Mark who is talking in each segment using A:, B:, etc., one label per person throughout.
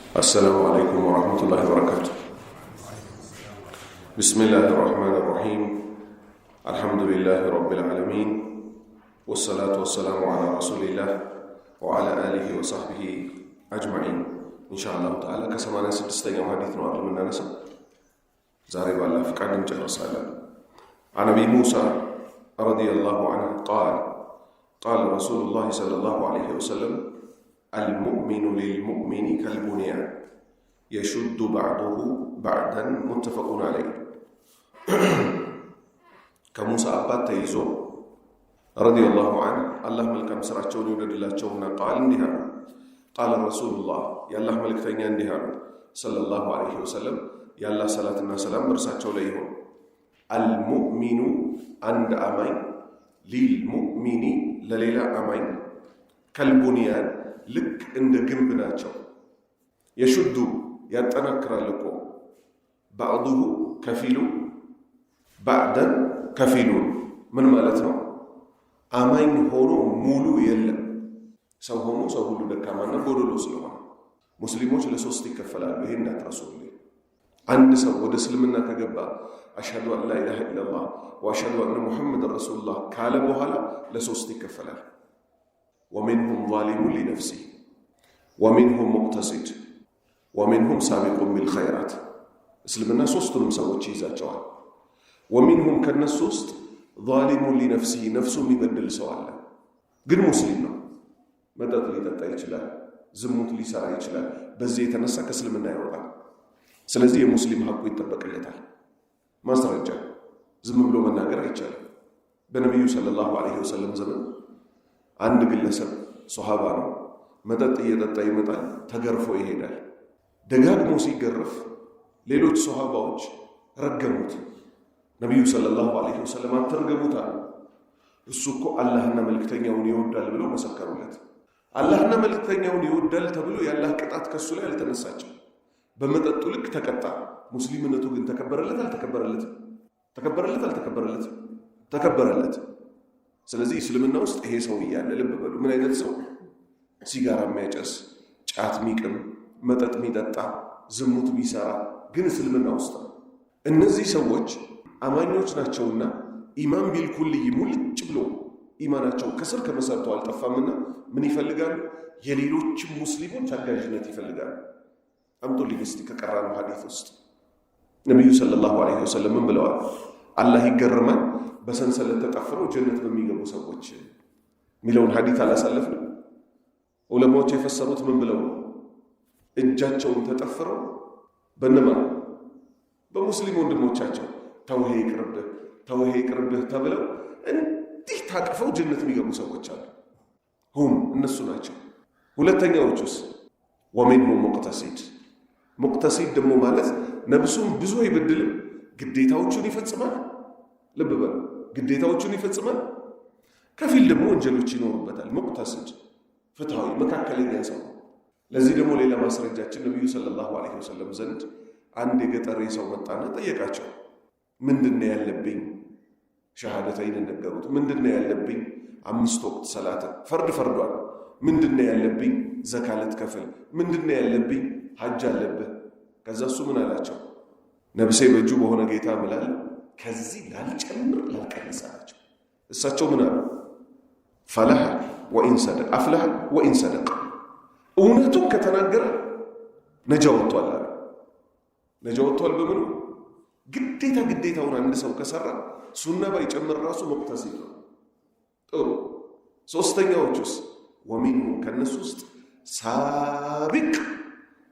A: السلام عليكم ورحمة الله وبركاته. بسم الله الرحمن الرحيم. الحمد لله رب العالمين، والصلاة والسلام على رسول الله وعلى آله وصحبه أجمعين. إن شاء الله تعالى كسمانا ستستيقظ حديث نوار من نسا زارب الله فقال نجر رسالة عن أبي موسى رضي الله عنه قال رسول الله صلى الله عليه وسلم: المؤمن للمؤمن كالبنيان يشد بعضه بعضا متفق عليه. كموسى أبات تيزو رضي الله عنه الله ملكم سرعتشون يولد الله تشوفنا قال اندها قال رسول الله يا الله ملك ثاني اندها صلى الله عليه وسلم يا الله صلاة السلام برساتشو ليهم المؤمن عند أمين للمؤمن لليلة أمين كالبنيان ልክ እንደ ግንብ ናቸው። የሹዱ ያጠናክራል እኮ ባዕዱሁ ከፊሉ ባዕደን ከፊሉን ምን ማለት ነው? አማኝ ሆኖ ሙሉ የለም። ሰው ሆኖ ሰው ሁሉ ደካማና ጎዶሎ ስለሆነ ሙስሊሞች ለሶስት ይከፈላሉ። ይሄን እንዳትረሱልኝ። አንድ ሰው ወደ እስልምና ከገባ አሽሀዱ አን ላ ኢላሃ ኢለላህ ወአሽሀዱ አነ ሙሐመድን ረሱሉላህ ካለ በኋላ ለሶስት ይከፈላል። ومنهم ظالم لنفسه ومنهم مقتصد ومنهم سابق بالخيرات اسلمنا ሶስቱንም ሰዎች ይዛቸዋል። ومنهم ከነሱ ውስጥ ظالم لنفسه ነፍሱን የሚበድል ሰው አለ፣ ግን ሙስሊም ነው። መጠጥ ሊጠጣ ይችላል፣ ዝሙት ሊሰራ ይችላል። በዚህ የተነሳ ከእስልምና ይወጣል። ስለዚህ የሙስሊም ሐቁ ይጠበቅለታል። ማስረጃ ዝም ብሎ መናገር አይቻልም። በነብዩ ሰለላሁ ዐለይሂ ወሰለም ዘመን አንድ ግለሰብ ሱሐባ ነው። መጠጥ እየጠጣ ይመጣል፣ ተገርፎ ይሄዳል። ደጋግሞ ሲገረፍ ሌሎች ሱሐባዎች ረገሙት። ነብዩ ሰለላሁ ዐለይሂ ወሰለም አትርገሙት አሉ። እሱ እኮ አላህና መልእክተኛውን ይወዳል ብለው መሰከሩለት። አላህና መልእክተኛውን ይወዳል ተብሎ የአላህ ቅጣት ከሱ ላይ አልተነሳችም። በመጠጡ ልክ ተቀጣ። ሙስሊምነቱ ግን ተከበረለት አልተከበረለትም? ተከበረለት። ስለዚህ እስልምና ውስጥ ይሄ ሰው እያለ ልብ በሉ። ምን አይነት ሰው? ሲጋራ የሚያጨስ፣ ጫት የሚቅም፣ መጠጥ የሚጠጣ፣ ዝሙት የሚሰራ ግን እስልምና ውስጥ ነው። እነዚህ ሰዎች አማኞች ናቸውና ኢማን ቢልኩልይ ሙልጭ ብሎ ኢማናቸው ከስር ከመሰረቱ አልጠፋምና ምን ይፈልጋሉ? የሌሎችም ሙስሊሞች አጋዥነት ይፈልጋሉ። አምጡልኝ እስቲ ከቀራነው ሐዲስ ውስጥ ነብዩ ሰለላሁ ዐለይሂ ወሰለም ምን ብለዋል? አላህ ይገርማል በሰንሰለት ተጠፍረው ጀነት በሚገቡ ሰዎች ሚለውን ሐዲስ አላሳለፍንም? ዑለማዎች የፈሰሩት ምን ብለው ነው? እጃቸውን ተጠፍረው በእነማን? በሙስሊም ወንድሞቻቸው ተውሄ ይቅርብህ ተብለው እንዲህ ታቅፈው ጀነት የሚገቡ ሰዎች አሉ። እነሱ ናቸው። ሁለተኛዎቹስ ወሚንሁም ሙቅተሲድ ደግሞ ማለት ነብሱን ብዙ አይበድልም፣ ግዴታዎቹን ይፈጽማል። ልብ በሉ፣ ግዴታዎቹን ይፈጽማል። ከፊል ደግሞ ወንጀሎች ይኖሩበታል። ሙቅተሲድ ፍትሃዊ መካከለኛ ሰው። ለዚህ ደግሞ ሌላ ማስረጃችን ነብዩ ሰለላሁ ዐለይሂ ወሰለም ዘንድ አንድ የገጠሬ ሰው መጣና ጠየቃቸው። ምንድነው ያለብኝ? ሸሃደተይን ነገሩት። ምንድነው ያለብኝ? 5 ወቅት ሰላት ፈርዷል። ምንድነው ያለብኝ? ዘካለት ከፍል። ምንድነው ያለብኝ? ሐጅ አለብህ። ከዛ እሱ ምን አላቸው? ነብሴ በእጁ በሆነ ጌታ እምላለሁ ከዚህ ላልጨምር ላልቀንስ አላቸው። እሳቸው ምን አሉ? ፈላህ ወኢን ሰደቅ አፍላህ ወኢን ሰደቅ። እውነቱን ከተናገረ ነጃ ወጥቷል አሉ። ነጃ ወጥቷል በምኑ? ግዴታውን አንድ ሰው ከሰራ ሱና ባይጨምር ራሱ ሙቅተሲድ ነው። ጥሩ። ሶስተኛዎቹስ ወሚንሁም ከነሱ ውስጥ ሳቢቅ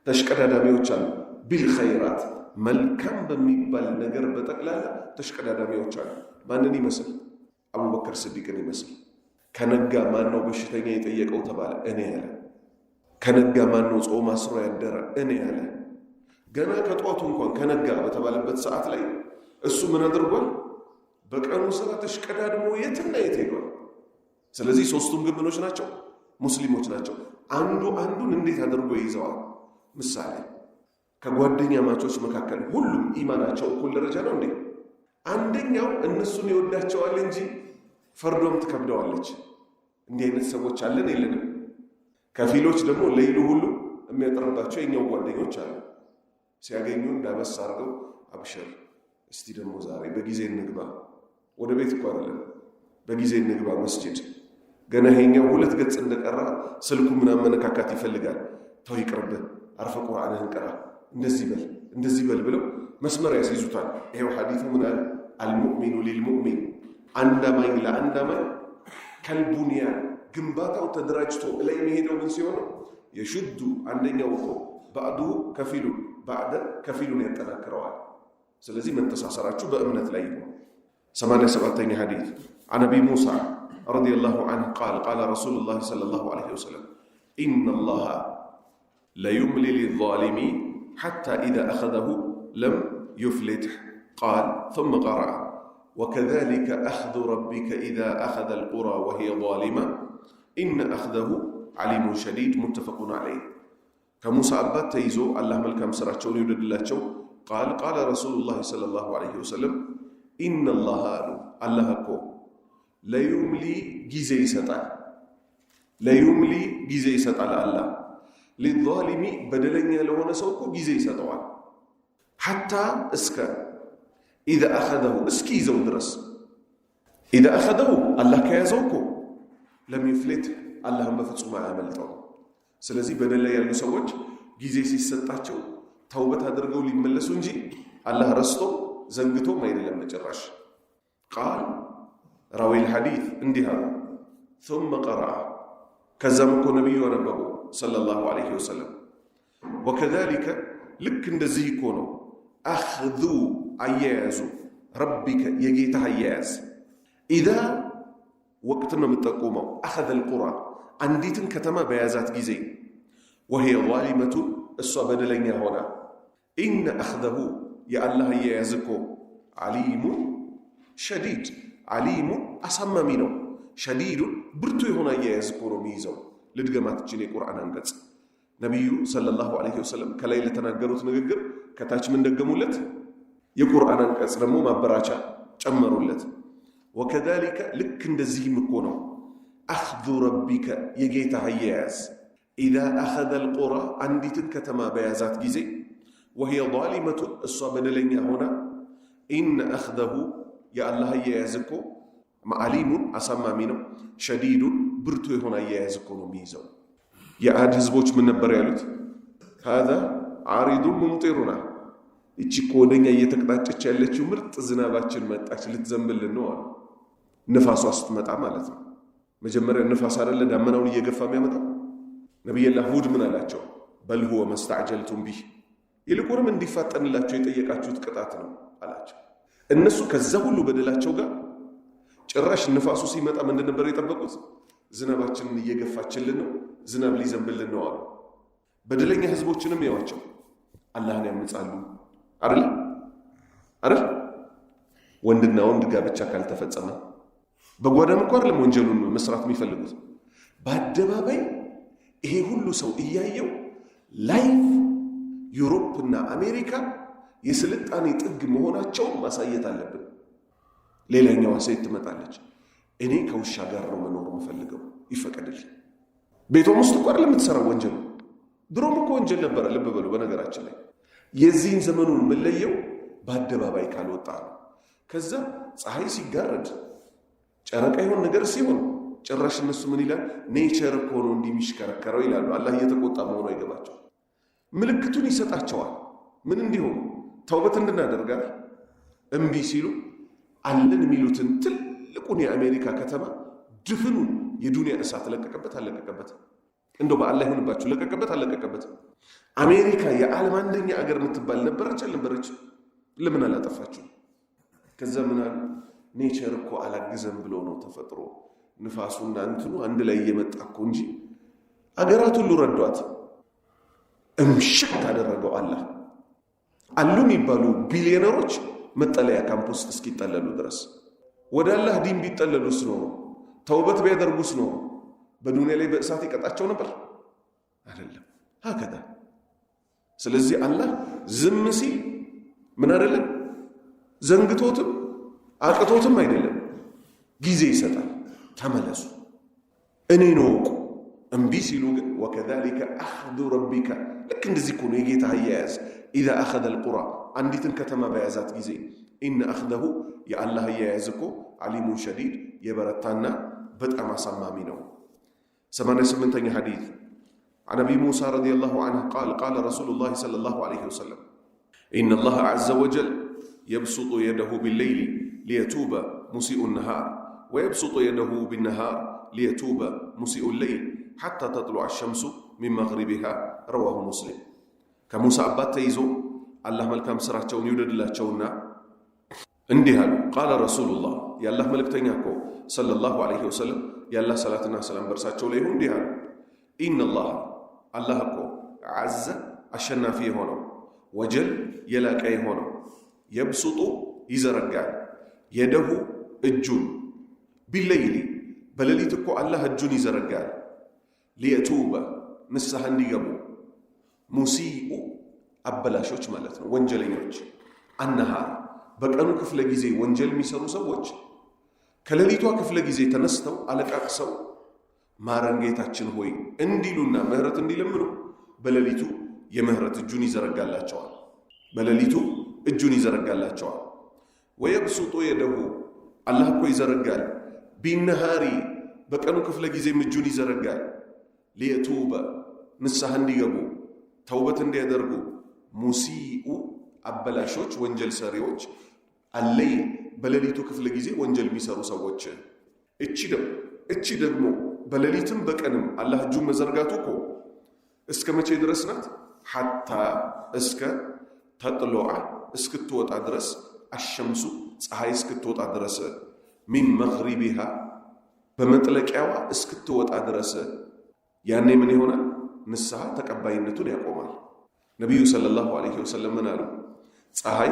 A: ተሽቀዳዳሚዎች አሉ። ቢልኸይራት መልካም በሚባል ነገር በጠቅላላ ተሽቀዳዳሚዎች አሉ። ማንን ይመስል? አቡበክር ስዲቅን ይመስል። ከነጋ ማን ነው በሽተኛ የጠየቀው ተባለ፣ እኔ ያለ። ከነጋ ማን ነው ጾም አስሮ ያደረ፣ እኔ ያለ። ገና ከጧቱ እንኳን ከነጋ በተባለበት ሰዓት ላይ እሱ ምን አድርጓል? በቀኑ ስራ ተሽቀዳድሞ የትና የት ሄዷል። ስለዚህ ሶስቱም ግብኖች ናቸው፣ ሙስሊሞች ናቸው። አንዱ አንዱን እንዴት አድርጎ ይይዘዋል? ምሳሌ ከጓደኛ ማቾች መካከል ሁሉም ኢማናቸው እኩል ደረጃ ነው እንዴ? አንደኛው እነሱን ይወዳቸዋል እንጂ ፈርዶም ትከብደዋለች። እንዲህ አይነት ሰዎች አለን የለንም? ከፊሎች ደግሞ ለይሉ ሁሉ የሚያጠርባቸው የኛው ጓደኞች አሉ። ሲያገኙ እንዳበስ አድርገው አብሽር እስቲ ደግሞ ዛሬ በጊዜ እንግባ፣ ወደ ቤት እኮ አይደለም በጊዜ እንግባ መስጂድ። ገና ይሄኛው 2 ገጽ እንደቀራ ስልኩ ምናምን መነካካት ይፈልጋል። ተው ይቅርብህ፣ አርፈ ቁርአንህን ቅራ፣ እንደዚህ በል ብለው መስመር ያስይዙታል። ይሄው ሐዲሱ ምን አለ? አልሙእሚኑ ሊልሙእሚን፣ አንድ አማኝ ለአንድ አማኝ ከልቡንያን፣ ግንባታው ተደራጅቶ ላይ የሚሄደው ምን ሲሆን የሹዱ አንደኛው እኮ ባዕዱ ከፊሉን ያጠናክረዋል። ስለዚህ መተሳሰራችሁ በእምነት ላይ ነው። 87ኛ ሐዲስ عن أبي موسى رضي الله عنه قال رسول الله صلى الله عليه وسلم إن الله لا يملي للظالمين حتى إذا أخذه لم يفلته. قال ثم قرأ وكذلك أخذ ربك إذا أخذ القرى وهي ظالمة إن أخذه عليم شديد. متفق عليه. كموسى أبات تيزو الله ملكم سرعشون يودد الله. قال رسول الله صلى الله عليه وسلم إن الله كو لا يملي جزي سطع الله للظالم بدلنيا لهنا سوكو جزي سطوال حتى اسكا إذا أخذه اسكي زو درس إذا أخذه الله كيازوكو لم يفلت الله ما فتسو ما عملته. سلازي بدل يالو سوج جزي سيسطاچو توبت አድርገው ሊመለሱ እንጂ አላህ ረስቶ ዘንግቶ ማይደለም መጨረሻ። قال راوي الحديث እንዲህ አሉ ثم قرأ ከዛም እኮ ነብዩ አነበቡ صلى الله عليه وسلم وكذلك ልክ እንደዚህ እኮ ነው አኽዙ አያያዙ ረቢከ የጌታ አያያዝ إذا ወቅት ነው የምጠቁመው أخذ القرى አንዲትን ከተማ በያዛት ጊዜ وهي ظالمة እሷ በደለኛ ሆና إن أخذه يا الله يازكو عليم شديد عليم أسمى منه شديد برتو هنا يازكو رميزو لدقمات جني قرآن أنقذ نبي صلى الله عليه وسلم كليلة تناقروت نقر كتاج من دقمولت يقرآن أنقذ نمو ما براجع جمرولت وكذلك لك ندزيه مكونه أخذ ربك يجيتها ياز إذا أخذ القرى عندي تنكتما بيازات جزي وهي ظالمة الصابن لن هنا إن أخذه يا الله يازكو معليم أسمى منه شديد برتو هنا يازكو ميزو يا عاد هزبوش من البريالوت هذا عارض ممطرنا يتشكو دنيا يتقطع تشالچو مرت زناباچن مጣች ልትዘንብልን ነው አሉ። ንፋሷ ስትመጣ ማለት ነው። መጀመሪያ ንፋስ አይደለ ዳመናውን እየገፋ የሚያመጣው። ነብዩላህ ሁድ ምን አላቸው? በል ሁወ መስተዕጀልቱም ቢህ ይልቁንም እንዲፋጠንላቸው የጠየቃችሁት ቅጣት ነው አላቸው። እነሱ ከዛ ሁሉ በደላቸው ጋር ጭራሽ ንፋሱ ሲመጣ ምንድን ነበር የጠበቁት? ዝናባችንን እየገፋችልን ነው፣ ዝናብ ሊዘንብልን ነው አሉ። በደለኛ ህዝቦችንም ያዋቸው አላህን ያምጻሉ አይደል? ወንድና ወንድ ጋብቻ ካልተፈጸመ በጓዳም እንኳን አይደለም ወንጀሉን መስራት የሚፈልጉት በአደባባይ ይሄ ሁሉ ሰው እያየው ላይቭ ዩሮፕና አሜሪካ የስልጣኔ ጥግ መሆናቸውን ማሳየት አለብን። ሌላኛዋ ሴት ትመጣለች፣ እኔ ከውሻ ጋር ነው መኖር የምፈልገው ይፈቀድልኝ። ቤቷም ውስጥ እንኳን ለምትሰራው ወንጀል ድሮም እኮ ወንጀል ነበር። ልብ በሉ። በነገራችን ላይ የዚህን ዘመኑን መለየው በአደባባይ ካልወጣ ነው። ከዛ ፀሐይ ሲጋረድ ጨረቃ ይሆን ነገር ሲሆን ጭራሽ እነሱ ምን ይላል? ኔቸር እኮ ነው እንዲሚሽከረከረው ይላሉ። አላህ እየተቆጣ መሆኑ አይገባቸው። ምልክቱን ይሰጣቸዋል። ምን እንዲሆኑ ተውበት እንድናደርጋል እምቢ ሲሉ አለን የሚሉትን ትልቁን የአሜሪካ ከተማ ድፍኑን የዱንያ እሳት ለቀቀበት አለቀቀበት። እንደው በአላህ ይሁንባችሁ ለቀቀበት አለቀቀበት። አሜሪካ የዓለም አንደኛ አገር የምትባል ነበረች አልነበረች? ለምን አላጠፋችሁ? ከዛ ምን አሉ? ኔቸር እኮ አላግዘም ብሎ ነው ተፈጥሮ ንፋሱና እንትኑ አንድ ላይ እየመጣ እኮ እንጂ አገራት ሁሉ ረዷት። እምሽክ አደረገው አላህ። አሉ የሚባሉ ቢሊዮነሮች መጠለያ ካምፕ ውስጥ እስኪጠለሉ ድረስ ወደ አላህ ዲን ቢጠለሉስ ኖሮ ተውበት ቢያደርጉስ ኖሮ በዱንያ ላይ በእሳት ይቀጣቸው ነበር አይደለም? ሀከዳ። ስለዚህ አላህ ዝም ሲል ምን አይደለም ዘንግቶትም አቅቶትም አይደለም፣ ጊዜ ይሰጣል። ተመለሱ፣ እኔን ወቁ፣ እምቢ ሲሉ ግን ወከዛሊከ አኽዙ ረቢከ ልክ እንደዚህ እኮ ነው የጌታ አያያዝ ኢዛ አኸዘ አልቁራ አንዲትን ከተማ በያዛት ጊዜ ኢነ አኽዘሁ የአላህ አያያዝ እኮ ዓሊሙን ሸዲድ የበረታና በጣም አሳማሚ ነው። 88ኛ ሐዲስ عن أبي موسى رضي الله عنه قال قال رسول الله صلى الله عليه وسلم إن الله عز وجل يبسط يده بالليل ليتوب مسيء النهار ويبسط يده بالنهار ليتوب مسيء الليل حتى تطلع الشمس من مغربها رواه مسلم كموسى أبات تيزو الله ملكام سرعتون يولد الله تشونا اندها قال رسول الله يا الله ملك تنياكو صلى الله عليه وسلم يا الله صلاتنا سلام برساتشو ليه اندها إن الله الله እኮ عز አሸናፊ ሆነው ወጀል የላቀይ ሆነው የብሱጡ ይዘረጋል የደሁ እጁን ቢለይሊ በሌሊት እኮ አላህ እጁን ይዘረጋል ሊየቱበ ንስሐ እንዲገቡ ሙሲኡ አበላሾች ማለት ነው ወንጀለኞች አነሃር በቀኑ ክፍለ ጊዜ ወንጀል የሚሰሩ ሰዎች ከሌሊቷ ክፍለ ጊዜ ተነስተው አለቃቅሰው ማረን ጌታችን ሆይ እንዲሉና ምህረት እንዲለምኑ በሌሊቱ የምህረት እጁን ይዘረጋላቸዋል በሌሊቱ እጁን ይዘረጋላቸዋል ወየብሱጡ የደሁ አላህ እኮ ይዘረጋል ቢነሃሪ በቀኑ ክፍለ ጊዜ እጁን ይዘረጋል ሊየቱበ ንስሐ እንዲገቡ ተውበት እንዲያደርጉ ሙሲኡ አበላሾች ወንጀል ሰሪዎች አለይ በሌሊቱ ክፍለ ጊዜ ወንጀል የሚሰሩ ሰዎች እቺ ደግሞ በሌሊትም በቀንም አላህ እጁን መዘርጋቱ እኮ እስከ መቼ ድረስ ናት ሐታ እስከ ተጥሎዓ እስክትወጣ ድረስ አሸምሱ ፀሐይ እስክትወጣ ድረስ ሚን መግሪቢሃ በመጥለቂያዋ እስክትወጣ ድረስ ያኔ ምን ይሆናል ንስሐ ተቀባይነቱን ያቆማል ነብዩ ሰለላሁ ዐለይሂ ወሰለም ምን አሉ ፀሐይ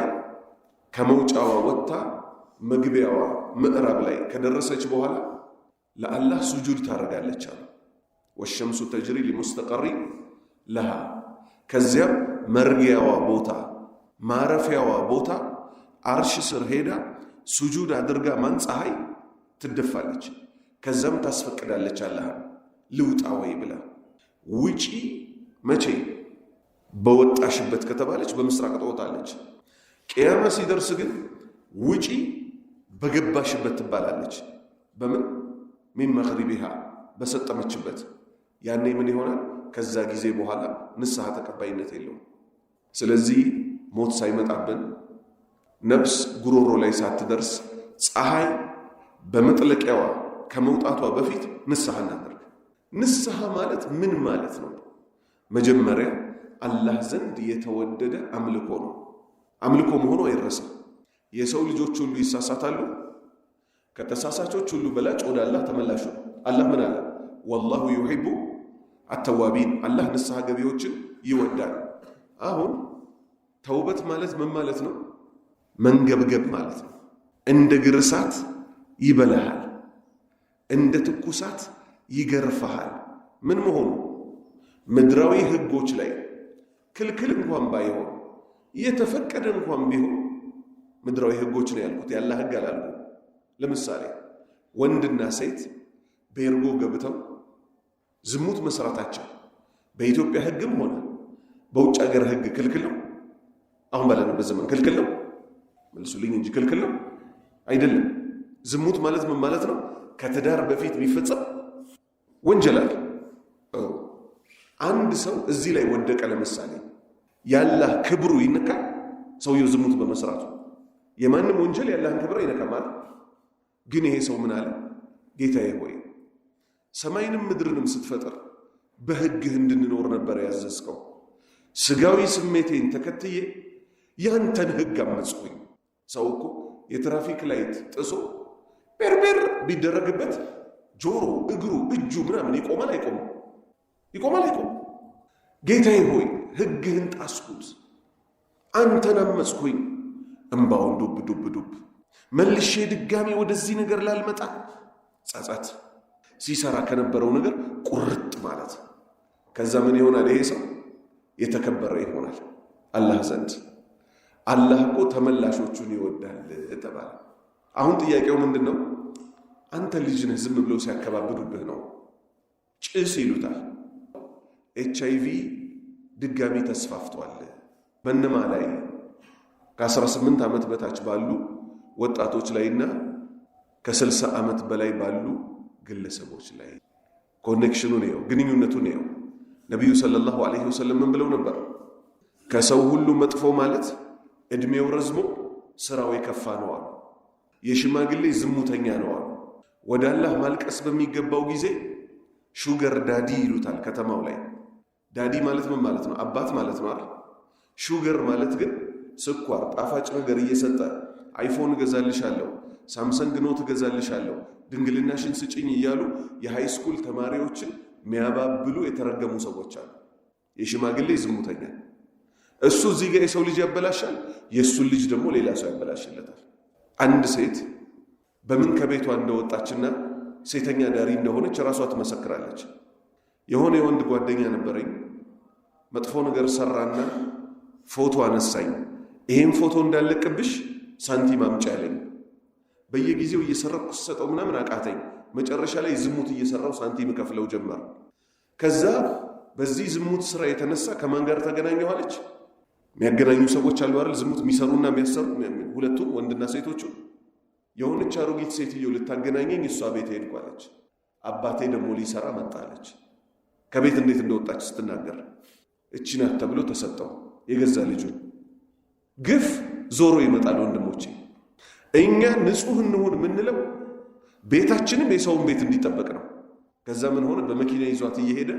A: ከመውጫዋ ወጥታ መግቢያዋ ምዕራብ ላይ ከደረሰች በኋላ ለአላህ ሱጁድ ታረጋለች አሉ ወሸምሱ ተጅሪ ሊሙስተቀሪ ለሃ ከዚያም መርጊያዋ ቦታ ማረፊያዋ ቦታ አርሽ ስር ሄዳ ሱጁድ አድርጋ ማን ፀሐይ ትደፋለች ከዛም ታስፈቅዳለች አላህ ልውጣ ወይ ብላ ውጪ መቼ በወጣሽበት ከተባለች በምስራቅ ትወጣለች ቂያማ ሲደርስ ግን ውጪ በገባሽበት ትባላለች በምን ሚን መግሪቢሃ በሰጠመችበት ያኔ ምን ይሆናል ከዛ ጊዜ በኋላ ንስሐ ተቀባይነት የለውም ስለዚህ ሞት ሳይመጣብን ነፍስ ጉሮሮ ላይ ሳትደርስ ፀሐይ በመጥለቂያዋ ከመውጣቷ በፊት ንስሐ እናደርግ ንስሐ ማለት ምን ማለት ነው መጀመሪያ አላህ ዘንድ የተወደደ አምልኮ ነው አምልኮ መሆኑ አይረሳም የሰው ልጆች ሁሉ ይሳሳታሉ ከተሳሳቾች ሁሉ በላጭ ወደ አላህ ተመላሹ አላህ ምን አለ والله يحب التوابين አላህ ንስሐ ገቢዎችን ይወዳል አሁን ተውበት ማለት ምን ማለት ነው መንገብገብ ማለት ነው እንደ ግርሳት ይበላሃል እንደ ትኩሳት ይገርፋሃል ምን መሆኑ ምድራዊ ህጎች ላይ ክልክል እንኳን ባይሆን የተፈቀደ እንኳን ቢሆን ምድራዊ ህጎች ነው ያልኩት ያላህ ህግ አላልኩ ለምሳሌ ወንድና ሴት በእርጎ ገብተው ዝሙት መስራታቸው በኢትዮጵያ ህግም ሆነ በውጭ ሀገር ህግ ክልክል ነው አሁን ባለንበት ዘመን ክልክል ነው መልሱልኝ እንጂ ክልክል ነው አይደለም ዝሙት ማለት ምን ማለት ነው ከትዳር በፊት ቢፈጸም ወንጀል አለ አንድ ሰው እዚህ ላይ ወደቀ ለምሳሌ ያላህ ክብሩ ይነካል ሰውየው ዝሙት በመስራቱ የማንም ወንጀል ያላህን ክብር ይነካል ማለት ግን ይሄ ሰው ምን አለ ጌታዬ ሆይ ሰማይንም ምድርንም ስትፈጥር በህግህ እንድንኖር ነበር ያዘዝከው ስጋዊ ስሜቴን ተከትዬ ያንተን ህግ አመጽኩኝ ሰው እኮ የትራፊክ ላይት ጥሶ በርበር ቢደረግበት ጆሮ እግሩ እጁ ምናምን ይቆማል አይቆም ጌታዬ ሆይ ህግህን ጣስኩት አንተን አመጽኩኝ እንባውን ዱብ መልሼ ድጋሚ ወደዚህ ነገር ላልመጣ ጻጻት ሲሰራ ከነበረው ነገር ቁርጥ ማለት ከዛ ምን ይሆናል ይሄ ሰው የተከበረ ይሆናል አላህ ዘንድ አላህ እኮ ተመላሾቹን ይወዳል ተባለ አሁን ጥያቄው ምንድነው አንተ ልጅ ነህ ዝም ብለው ሲያከባብዱብህ ነው ጭስ ይሉታል። HIV ድጋሚ ተስፋፍቷል። በእነማ ላይ? ከ18 ዓመት በታች ባሉ ወጣቶች ላይና ከ60 ዓመት በላይ ባሉ ግለሰቦች ላይ። ኮኔክሽኑ ነው፣ ግንኙነቱ ነው። ነቢዩ ሰለላሁ ዐለይሂ ወሰለም ምን ብለው ነበር? ከሰው ሁሉ መጥፎ ማለት እድሜው ረዝሞ ስራው የከፋ ነው አሉ። የሽማግሌ ዝሙተኛ ነው አሉ። ወደ አላህ ማልቀስ በሚገባው ጊዜ ሹገር ዳዲ ይሉታል ከተማው ላይ። ዳዲ ማለት ምን ማለት ነው? አባት ማለት ነው አይደል? ሹገር ማለት ግን ስኳር፣ ጣፋጭ ነገር እየሰጠ አይፎን እገዛልሻለሁ፣ ሳምሰንግ ኖት እገዛልሻለሁ፣ ድንግልናሽን ስጭኝ እያሉ የሃይስኩል ተማሪዎችን የሚያባብሉ የተረገሙ ሰዎች አሉ። የሽማግሌ ዝሙተኛ እሱ እዚህ ጋር የሰው ልጅ ያበላሻል፣ የእሱን ልጅ ደግሞ ሌላ ሰው ያበላሽለታል። አንድ ሴት በምን ከቤቷ እንደወጣችና ሴተኛ ዳሪ እንደሆነች ራሷ ትመሰክራለች። የሆነ የወንድ ጓደኛ ነበረኝ፣ መጥፎ ነገር ሰራና ፎቶ አነሳኝ። ይሄን ፎቶ እንዳለቅብሽ ሳንቲም አምጪ ያለኝ። በየጊዜው እየሰረኩ ሰጠው ምናምን አቃተኝ። መጨረሻ ላይ ዝሙት እየሰራው ሳንቲም ከፍለው ጀመር። ከዛ በዚህ ዝሙት ስራ የተነሳ ከማን ጋር ተገናኘዋለች? የሚያገናኙ ሰዎች አሉ አይደል? ዝሙት የሚሰሩና የሚያሰሩ ሁለቱም ወንድና ሴቶቹ። የሆነች አሮጊት ሴትዮ ልታገናኘኝ እሷ ቤት ሄድኳለች። አባቴ ደግሞ ሊሰራ መጣለች። ከቤት እንዴት እንደወጣች ስትናገር እቺ ናት ተብሎ ተሰጠው የገዛ ልጁ። ግፍ ዞሮ ይመጣል ወንድሞቼ። እኛ ንጹህ እንሁን የምንለው ቤታችንም የሰውን ቤት እንዲጠበቅ ነው። ከዛ ምን ሆነ? በመኪና ይዟት እየሄደ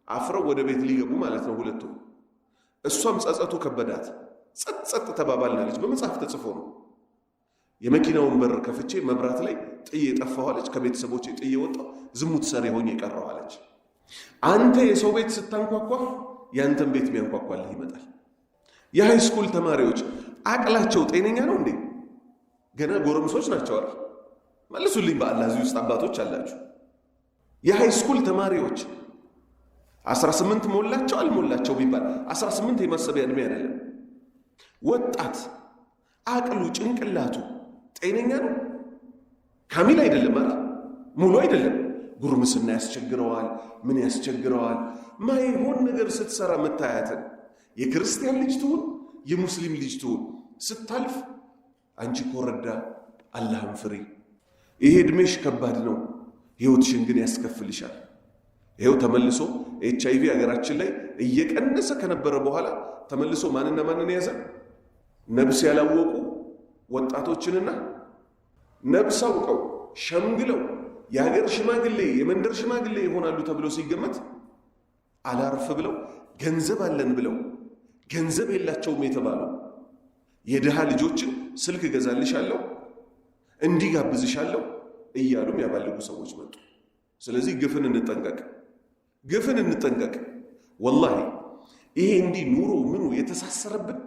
A: አፍረው ወደ ቤት ሊገቡ ማለት ነው ሁለቱም። እሷም ጸጸቱ ከበዳት። ጸጥ ተባባልናለች። በመጽሐፍ ተጽፎ ነው። የመኪናውን በር ከፍቼ መብራት ላይ ጥዬ ጠፋዋለች። ከቤተሰቦቼ ጥዬ ወጣሁ። ዝሙት ሰሪ ሆኜ ቀረዋለች። አንተ የሰው ቤት ስታንኳኳ ያንተን ቤት የሚያንኳኳልህ ይመጣል። የሃይስኩል ተማሪዎች አቅላቸው ጤነኛ ነው እንዴ? ገና ጎረምሶች ናቸው አይደል? መልሱልኝ በአላህ። እዚህ ውስጥ አባቶች አላችሁ። የሃይስኩል ተማሪዎች 18 ሞላቸው አልሞላቸው ቢባል 18 የማሰቢያ ዕድሜ አይደለም። ወጣት አቅሉ ጭንቅላቱ ጤነኛ ነው? ካሚል አይደለም አይደል? ሙሉ አይደለም። ጉርምስና ያስቸግረዋል። ምን ያስቸግረዋል? ማይሆን ነገር ስትሰራ መታያትን የክርስቲያን ልጅ ትሁን የሙስሊም ልጅ ትሁን ስታልፍ አንቺ ኮረዳ አላህን ፍሪ። ይሄ ዕድሜሽ ከባድ ነው፣ ህይወትሽን ግን ያስከፍልሻል። ይሄው ተመልሶ HIV ሀገራችን ላይ እየቀነሰ ከነበረ በኋላ ተመልሶ ማንና ማንን ያዘ? ነብስ ያላወቁ ወጣቶችንና ነብስ አውቀው ሸምግለው የሀገር ሽማግሌ የመንደር ሽማግሌ ይሆናሉ ተብሎ ሲገመት አላርፍ ብለው ገንዘብ አለን ብለው ገንዘብ የላቸውም የተባሉ የድሃ ልጆችን ስልክ ገዛልሻለሁ እንዲጋብዝሻለሁ እያሉም ያባለጉ ሰዎች መጡ። ስለዚህ ግፍን እንጠንቀቅ፣ ግፍን እንጠንቀቅ። ወላሂ ይሄ እንዲህ ኑሮ ምኑ የተሳሰረብን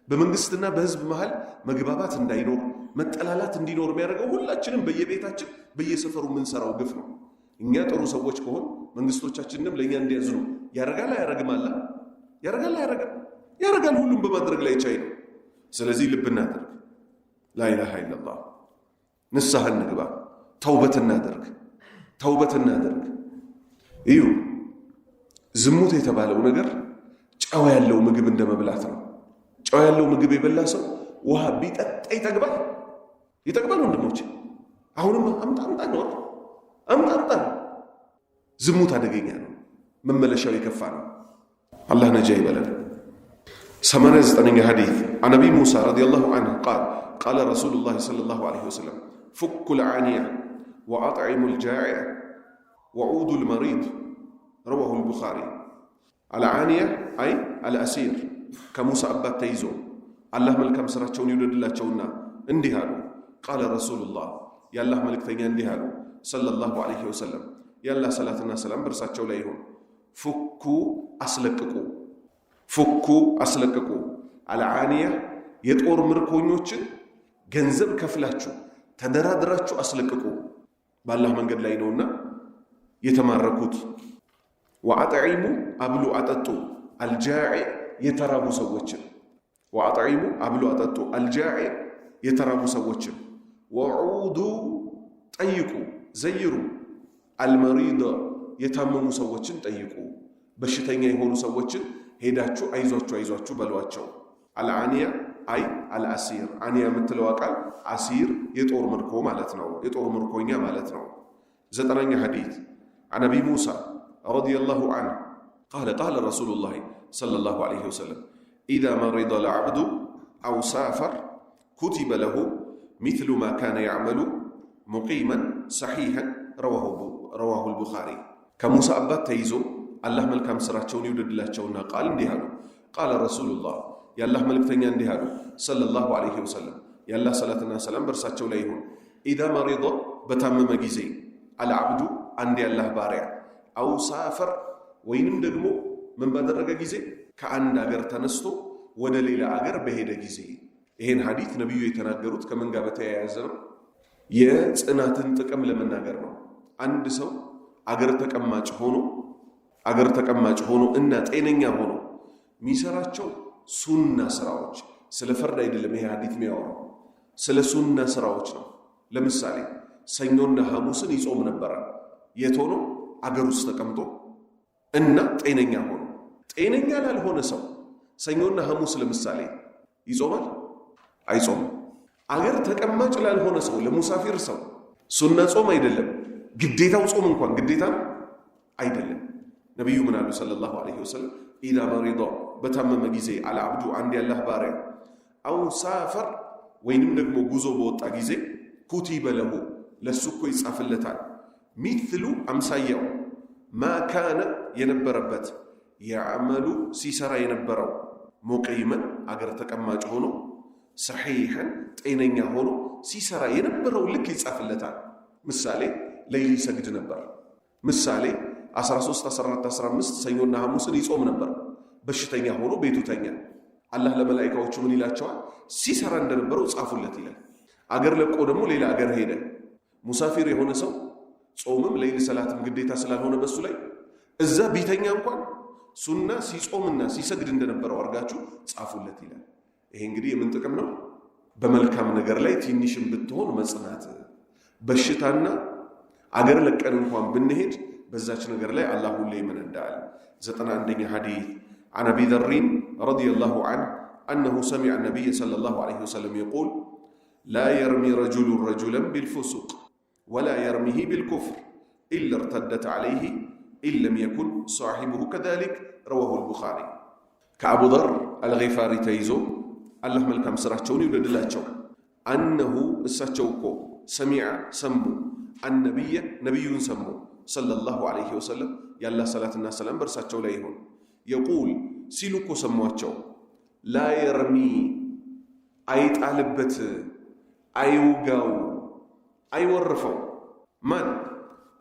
A: በመንግስትና በህዝብ መሃል መግባባት እንዳይኖር መጠላላት እንዲኖር የሚያደርገው ሁላችንም በየቤታችን በየሰፈሩ የምንሰራው ግፍ ነው። እኛ ጥሩ ሰዎች ከሆን መንግስቶቻችንም ለእኛ እንዲያዝኑ ያረጋል አያረግም? አላ ያረጋል አያረግም? ያረጋል። ሁሉም በማድረግ ላይ ቻይ ነው። ስለዚህ ልብ እናድርግ። ላኢላሃ ኢለላህ ንስሐ እንግባ፣ ተውበት እናድርግ፣ ተውበት እናድርግ። እዩ ዝሙት የተባለው ነገር ጨው ያለው ምግብ እንደ መብላት ነው። ጨው ያለው ምግብ የበላ ሰው ውሃ ቢጠጣ ይጠግባል? ይጠግባል ወንድሞች? አሁንም አምጣ ነው አምጣ። ዝሙት አደገኛ ነው፣ መመለሻው የከፋ ነው። አላህ ነጃ ይበለን። 89ኛ ሐዲስ عن ابي موسى رضي الله عنه قال قال رسول الله صلى الله عليه وسلم فك العانية وأطعموا الجائع وعودوا المريض رواه البخاري. العانية أي الأسير كموسى أبات تيزو الله ملكم سراتشون يولد الله تشونا اندهالو. قال رسول الله يا الله ملك تنيا اندهالو صلى الله عليه وسلم يا الله صلاتنا سلام برساتشو ليهم فكوا أسلككوا العانية የጦር ምርኮኞችን ገንዘብ ከፍላችሁ ተደራድራችሁ አስለቅቁ። በአላህ መንገድ ላይ ነውና የተማረኩት። ወአጥዒሙ አብሉ አጠጡ አልጃዒ የተራቡ ሰዎችን። ወአጥዒሙ አብሉ አጠጡ አልጃዒ የተራቡ ሰዎችን። ወዑዱ ጠይቁ ዘይሩ አልመሪድ የታመሙ ሰዎችን ጠይቁ፣ በሽተኛ የሆኑ ሰዎችን ሄዳችሁ አይዟችሁ በሏቸው። አልዓንያ አይ አልአሲር፣ አንያ የምትለው ቃል አሲር የጦር ምርኮ ማለት ነው፣ የጦር ምርኮኛ ማለት ነው። 9ኛ ሐዲስ عن أبي موسى رضي الله عنه قال رسول الله صلى الله عليه وسلم إذا مرض العبد أو سافر كتب له مثل ما كان يعمل مقيما صحيحا رواه البخاري كموسى أبات تيزو الله ملكام سراتشون يودد الله تشونا قال اندهالو قال رسول الله يا الله ملك تنيا اندهالو صلى الله عليه وسلم يا الله صلاتنا سلام برساتشو ليهون إذا مرض بتمم جزي العبد عند الله بارع أو سافر وينم دقمو من بدرجة جزي كأن أجر تنستو ودليل أجر بهيدا جزي ይሄን ሐዲስ ነብዩ የተናገሩት ከምን ጋር በተያያዘ ነው? የጽናትን ጥቅም ለመናገር ነው። አንድ ሰው አገር ተቀማጭ ሆኖ እና ጤነኛ ሆኖ የሚሰራቸው ሱና ስራዎች፣ ስለ ፈርድ አይደለም ይሄ ሐዲስ የሚያወራው፣ ስለ ሱና ስራዎች ነው። ለምሳሌ ሰኞና ሐሙስን ይጾም ነበር። የት ሆኖ? አገር ውስጥ ተቀምጦ እና ጤነኛ ሆኖ። ጤነኛ ላልሆነ ሰው ሰኞና ሐሙስ ለምሳሌ ይጾማል? አይጾም። አገር ተቀማጭ ላልሆነ ሰው ለሙሳፊር ሰው ሱና ጾም አይደለም፣ ግዴታው ጾም እንኳን ግዴታ አይደለም። ነብዩ ምን አሉ ሰለላሁ ዐለይሂ ወሰለም ኢዛ መሪዳ በታመመ ጊዜ አልዓብዱ አንድ ያላህ ባሪያ አው ሳፈር ወይንም ደግሞ ጉዞ በወጣ ጊዜ ኩቲበ ለሁ ለሱ እኮ ይጻፍለታል ሚስሉ አምሳያው ማ ካነ የነበረበት ያዕመሉ ሲሰራ የነበረው ሙቂመን አገር ተቀማጭ ሆኖ ሰሒሐን ጤነኛ ሆኖ ሲሰራ የነበረው ልክ ይጻፍለታል። ምሳሌ ሌሊት ይሰግድ ነበር። ምሳሌ 13 14 15 ሰኞና ሐሙስን ይጾም ነበር። በሽተኛ ሆኖ ቤቱ ተኛ። አላህ ለመላእክቶቹ ምን ይላቸዋል? ሲሰራ እንደነበረው ጻፉለት ይላል። አገር ለቆ ደግሞ ሌላ አገር ሄደ። ሙሳፊር የሆነ ሰው ጾምም ሌሊት ሰላትም ግዴታ ስላልሆነ በሱ ላይ እዛ ቢተኛ እንኳን ሱና ሲጾምና ሲሰግድ እንደነበረው አርጋችሁ ጻፉለት ይላል። ይሄ እንግዲህ የምን ጥቅም ነው? በመልካም ነገር ላይ ትንሽም ብትሆን መጽናት። በሽታና አገር ለቀን እንኳን ብንሄድ በዛች ነገር ላይ አላህ ሁሌ ይመነዳል። 91ኛ ሐዲስ عن أبي ذر رضي الله عنه أنه سمع النبي صلى الله عليه وسلم يقول لا يرمي رجل رجلا بالفسوق ولا يرميه بالكفر إلا ارتدت عليه إن لم يكن صاحبه كذلك رواه البخاري كأبو ذر الغفاري تيزو الله ملكم سرحتوني ودلاتشو أنه الساتشوكو سمع سمو النبي سمو صلى الله عليه وسلم يالله صلاة الناس سلام برساتشو ليهون يقول سيلوكو سمواتشو لا يرمي أي طالبت أي وقاو أي ورفو من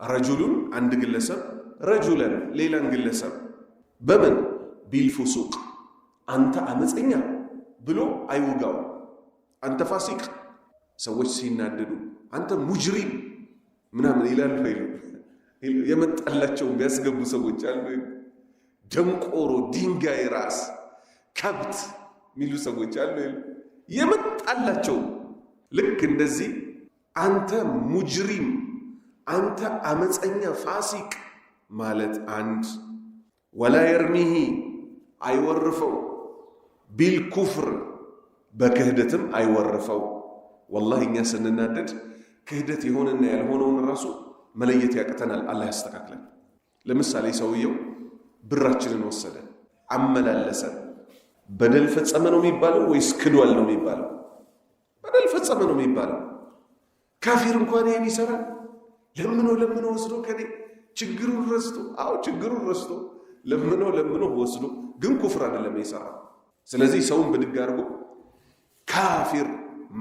A: رجل عند قلسب رجلا ليلا قلسب بمن بالفسوق أنت أمزئنا ብሎ አይውጋው። አንተ ፋሲቅ ሰዎች ሲናደዱ አንተ ሙጅሪም ምናምን ይላሉ። የመጣላቸው የሚያስገቡ ሰዎች አሉ። ደንቆሮ፣ ድንጋይ ራስ፣ ከብት ሚሉ ሰዎች አሉ። የመጣላቸው ልክ እንደዚህ አንተ ሙጅሪም፣ አንተ አመፀኛ ፋሲቅ ማለት አንድ። ወላ የርሚሂ አይወርፈው ቢልኩፍር በክህደትም አይወርፈው። ወላሂ እኛ ስንናደድ ክህደት የሆነና ያልሆነውን ራሱ መለየት ያቅተናል። አላህ ያስተካክለን። ለምሳሌ ሰውየው ብራችንን ወሰደ፣ አመላለሰ። በደል ፈጸመ ነው የሚባለው ወይስ ክዷል ነው የሚባለው? በደል ፈጸመ ነው የሚባለው። ካፊር እንኳን ይሄን ይሰራል። ለምኖ ወስዶ ከኔ ችግሩን ረስቶ፣ ችግሩን ረስቶ ለምኖ ወስዶ፣ ግን ኩፍር አይደለም ይሰራል። ስለዚህ ሰውን ብድግ አድርጎ ካፊር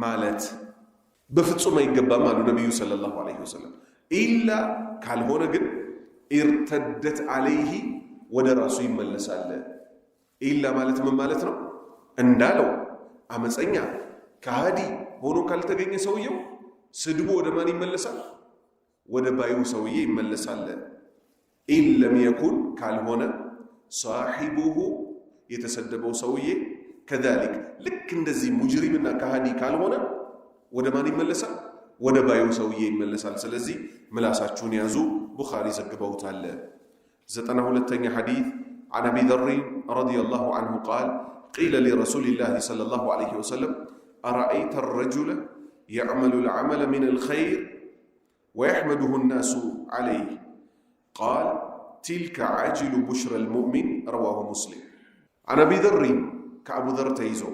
A: ማለት በፍጹም አይገባም አሉ ነብዩ ሰለላሁ ዐለይሂ ወሰለም። ኢላ ካልሆነ ግን ኢርተደት ዐለይሂ ወደ ራሱ ይመለሳል። ኢላ ማለት ምን ማለት ነው? እንዳለው አመፀኛ ከሃዲ ሆኖ ካልተገኘ ሰውየው ስድቡ ወደ ማን ይመለሳል? ወደ ባዩ ሰውዬ ይመለሳል። ኢን ለም የኩን ካልሆነ ሳሒቡሁ የተሰደበው ሰውዬ ከዛሊክ ልክ እንደዚህ ሙጅሪምና ከሃዲ ካልሆነ ወደ ማን ይመለሳል? ወደ ባዩ ሰውዬ ይመለሳል። ስለዚህ ምላሳችሁን ያዙ። بخاري زقبوتال 92 حديث عن أبي ذر رضي الله عنه قال قيل لرسول الله صلى الله عليه وسلم أرأيت الرجل يعمل العمل من الخير ويحمده الناس عليه قال تلك عاجل بشر المؤمن رواه مسلم عن أبي ذر كأبو ذر تيزو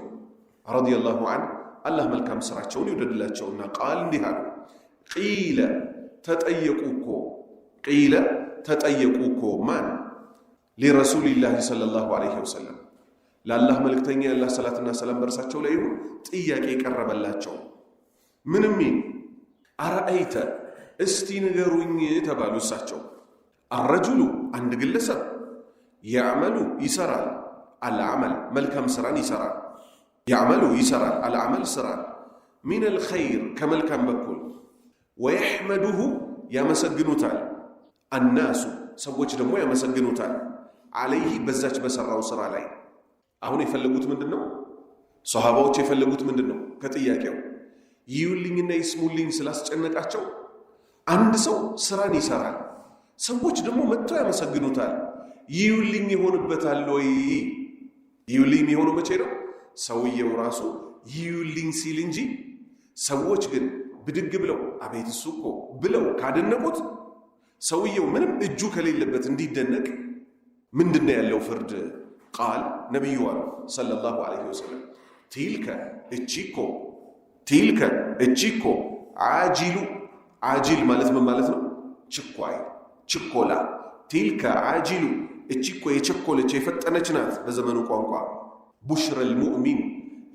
A: رضي الله عنه الله ملكم سراتشون يودد الله تشونا قال اندهار قيل تتأيقوكو من لرسول الله صلى الله عليه وسلم لله ملكتني الله صلاة سلام برساتشو لأيو تأيقي قرب الله تشو من مين أرأيت استينغروني تبالو ساتشو الرجل عند قلسة يعمل يسرال العمل ملكم سران يسرال يعمل يسرال العمل سرال من الخير كملكم بكل ويحمده يا مسجنوتال الناس سوّج دمو يا مسجنوتال عليه بزاج بسراو سرا لاي አሁን የፈለጉት ምንድነው ሷሃባዎች የፈለጉት ምንድነው ከጥያቄው ይዩልኝና ይስሙልኝ ስላስጨነቃቸው አንድ ሰው ስራን ይሰራል ሰዎች ደግሞ መጥተው ያመሰግኑታል ይዩልኝ ይሆንበታል ወይ ይዩልኝ ይሆነው መቼ ነው ሰውየው ራሱ ይዩልኝ ሲል እንጂ ሰዎች ግን ብድግ ብለው አቤት ሱቆ ብለው ካደነቁት ሰውየው ምንም እጁ ከሌለበት እንዲደነቅ ምንድነው ያለው ፍርድ قال نبي صلى الله عليه وسلم تلك اتشيكو عاجل ማለት ምን ማለት ነው ችኮላ تلك عاجل اتشيكو የቸኮለች የፈጠነች ናት በዘመኑ ቋንቋ ቡሽረ المؤمن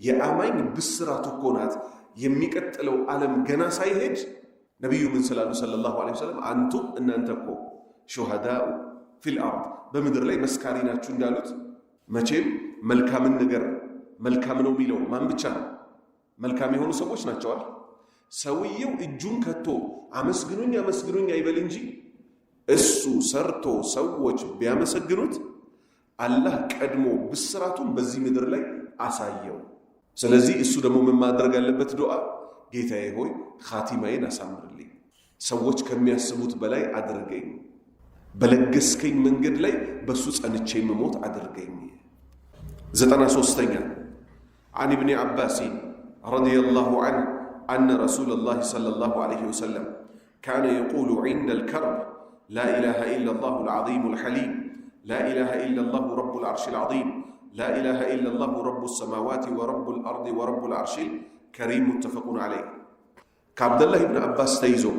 A: የአማኝ ብስራቱ ኮናት የሚቀጥለው ዓለም ገና ሳይሄድ ነብዩ ምን ሰለላሁ ዐለይሂ ወሰለም አንቱ እናንተኮ ሹሃዳኡ ፊል አርድ በመድር ላይ መስካሪ ናችሁ እንዳሉት መቼም መልካምን ነገር መልካም ነው የሚለው ማን ብቻ ነው መልካም የሆኑ ሰዎች ናቸው አይደል ሰውየው እጁን ከቶ አመስግኑኝ አይበል እንጂ እሱ ሰርቶ ሰዎች ቢያመሰግኑት አላህ ቀድሞ ብስራቱን በዚህ ምድር ላይ አሳየው ስለዚህ እሱ ደግሞ ምን ማድረግ አለበት ዱዓ ጌታዬ ሆይ ኻቲማዬን አሳምርልኝ ሰዎች ከሚያስቡት በላይ አድርገኝ በለገስከኝ መንገድ ላይ በሱ ጸንቼ መሞት አድርገኝ 93ኛ عن ابن عباس رضي الله عنه أن رسول الله صلى الله عليه وسلم كان يقول عند الكرب لا إله إلا الله العظيم الحليم لا إله إلا الله رب العرش العظيم لا إله إلا الله رب السماوات ورب الأرض ورب العرش الكريم متفق عليه كعبد الله بن عباس تيزو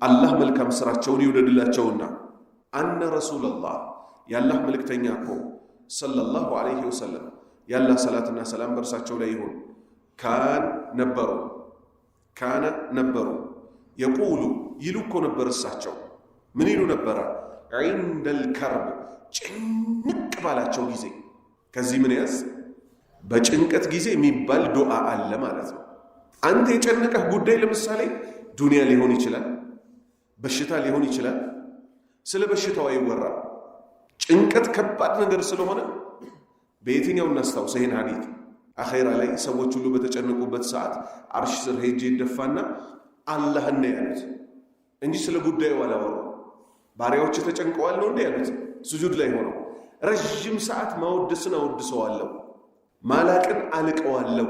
A: الله ملك مسراتشون يودد الله تشونا أن رسول الله يالله ملك تنياكو صلى الله عليه وسلم يالله صلاتنا سلام برساتشو ليهون كان نبرو يقول يلوكو نبر الساتشو من يلو نبر عند الكرب ጭንቅ ባላቸው ጊዜ ከዚህ ምን ያዝ በጭንቀት ጊዜ የሚባል ዱዓ አለ ማለት ነው አንተ የጨነቀህ ጉዳይ ለምሳሌ ዱንያ ሊሆን ይችላል በሽታ ሊሆን ይችላል ስለ በሽታው አይወራ ጭንቀት ከባድ ነገር ስለሆነ በየትኛው እናስታውስ ይሄን ሐዲስ አኺራ ላይ ሰዎች ሁሉ በተጨነቁበት ሰዓት አርሽ ስር ሄጄ ይደፋና አላህን ያሉት እንጂ ስለ ጉዳዩ አላወሩ ባሪያዎች ተጨንቀዋል ነው እንዴ ያሉት ስጁድ ላይ ሆነው ረጅም ሰዓት ማወደስን አወድሰዋለሁ ማላቅን አልቀዋለሁ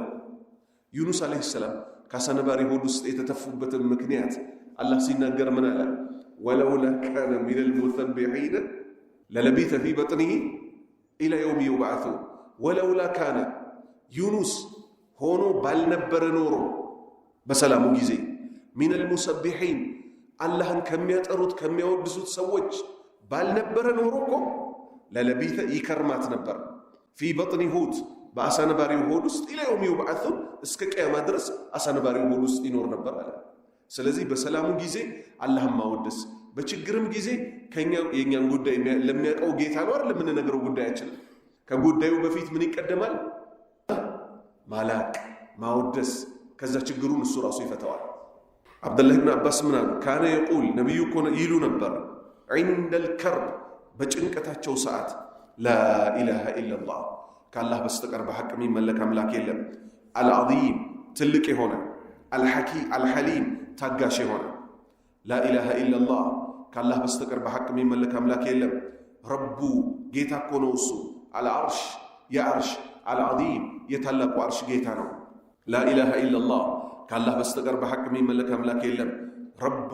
A: ዩኑስ አለይሂ ሰላም ካሰነባሪ ሆድ ውስጥ የተተፉበትን ምክንያት አላህ ሲናገር ምን አለ ولولا كان من المسبحين للبث في بطنه الى يوم يبعثون ولولا كان يونس ሆኖ ባልነበረ ኖሮ በሰላሙ ጊዜ من المسبحين አላህን ከሚያጠሩት ከሚያወድሱት ሰዎች ባልነበረ ኖሮ እኮ ለለቢተ ይከርማት ነበር في بطن هود በአሳነባሪው ሆድ ውስጥ الى يوم يبعثون እስከ ቂያማ ድረስ አሳነባሪው ሆድ ውስጥ ይኖር ነበር አለ ስለዚህ በሰላሙ ጊዜ አላህን ማወደስ በችግርም ጊዜ የኛን ጉዳይ ለሚያቀው ጌታ ነው አይደል ምን ነገረው ጉዳያችን ከጉዳዩ በፊት ምን ይቀደማል ማላቅ ማወደስ ከዛ ችግሩን እሱ ራሱ ይፈታዋል አብዱላህ ኢብኑ አባስ ምን አሉ ካነ يقول ነብዩ ኮነ ይሉ ነበር عند الكرب በጭንቀታቸው ሰዓት لا اله الا الله ከአላህ በስተቀር በሐቅ የሚመለክ አምላክ የለም العظيم ትልቅ የሆነ الحكيم الحليم ታጋሽ የሆነ لا اله الا الله ካላህ በስተቀር በሐቅ የሚመለክ አምላክ የለም። ረቡ ጌታ እኮ ነው እሱ። አልዓርሽ የዓርሽ አልዓዚም የታላቁ ዓርሽ ጌታ ነው። ላኢላሃ ኢላላህ ካላህ በስተቀር በሐቅ የሚመለክ አምላክ የለም። ረቡ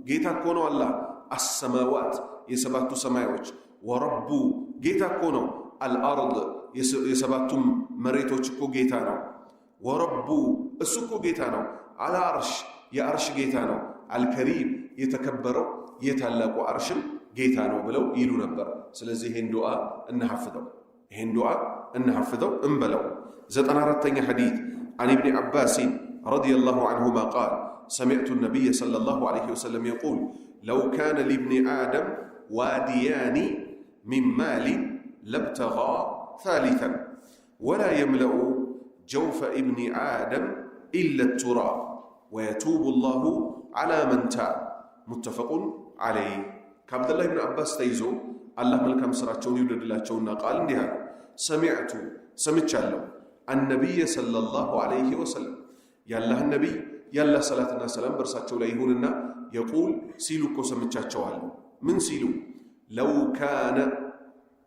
A: ጌታ እኮ ነው አላህ። አሰማዋት የሰባቱ ሰማዮች፣ ወረቡ ጌታ እኮ ነው። አልአርድ የሰባቱም መሬቶች እኮ ጌታ ነው። ወረቡ እሱ እኮ ጌታ ነው። አልዓርሽ የዓርሽ ጌታ ነው። አልከሪም የተከበረው የታላቁ ዓርሽም ጌታ ነው ብለው ይሉ ነበር። ስለዚህ ይሄን ዱዓ እንሐፍዘው እንበለው። 94ኛ ሐዲስ عن ابن عباس رضي الله عنهما قال سمعت النبي صلى الله عليه وسلم يقول لو كان لابن آدم واديان من مال لابتغى ثالثا ولا يملأ جوف ابن آدم إلا التراب ويتوب الله على من تاب متفق عليه كعبد الله بن عباس تيزو الله ملكم سراتشون يولد الله تشونا قال اندها سمعت الله النبي صلى الله عليه وسلم يا الله النبي يا الله صلاة الله سلام برساتشو ليهوننا يقول سيلوكو سمعتشاتشو من سيلو لو كان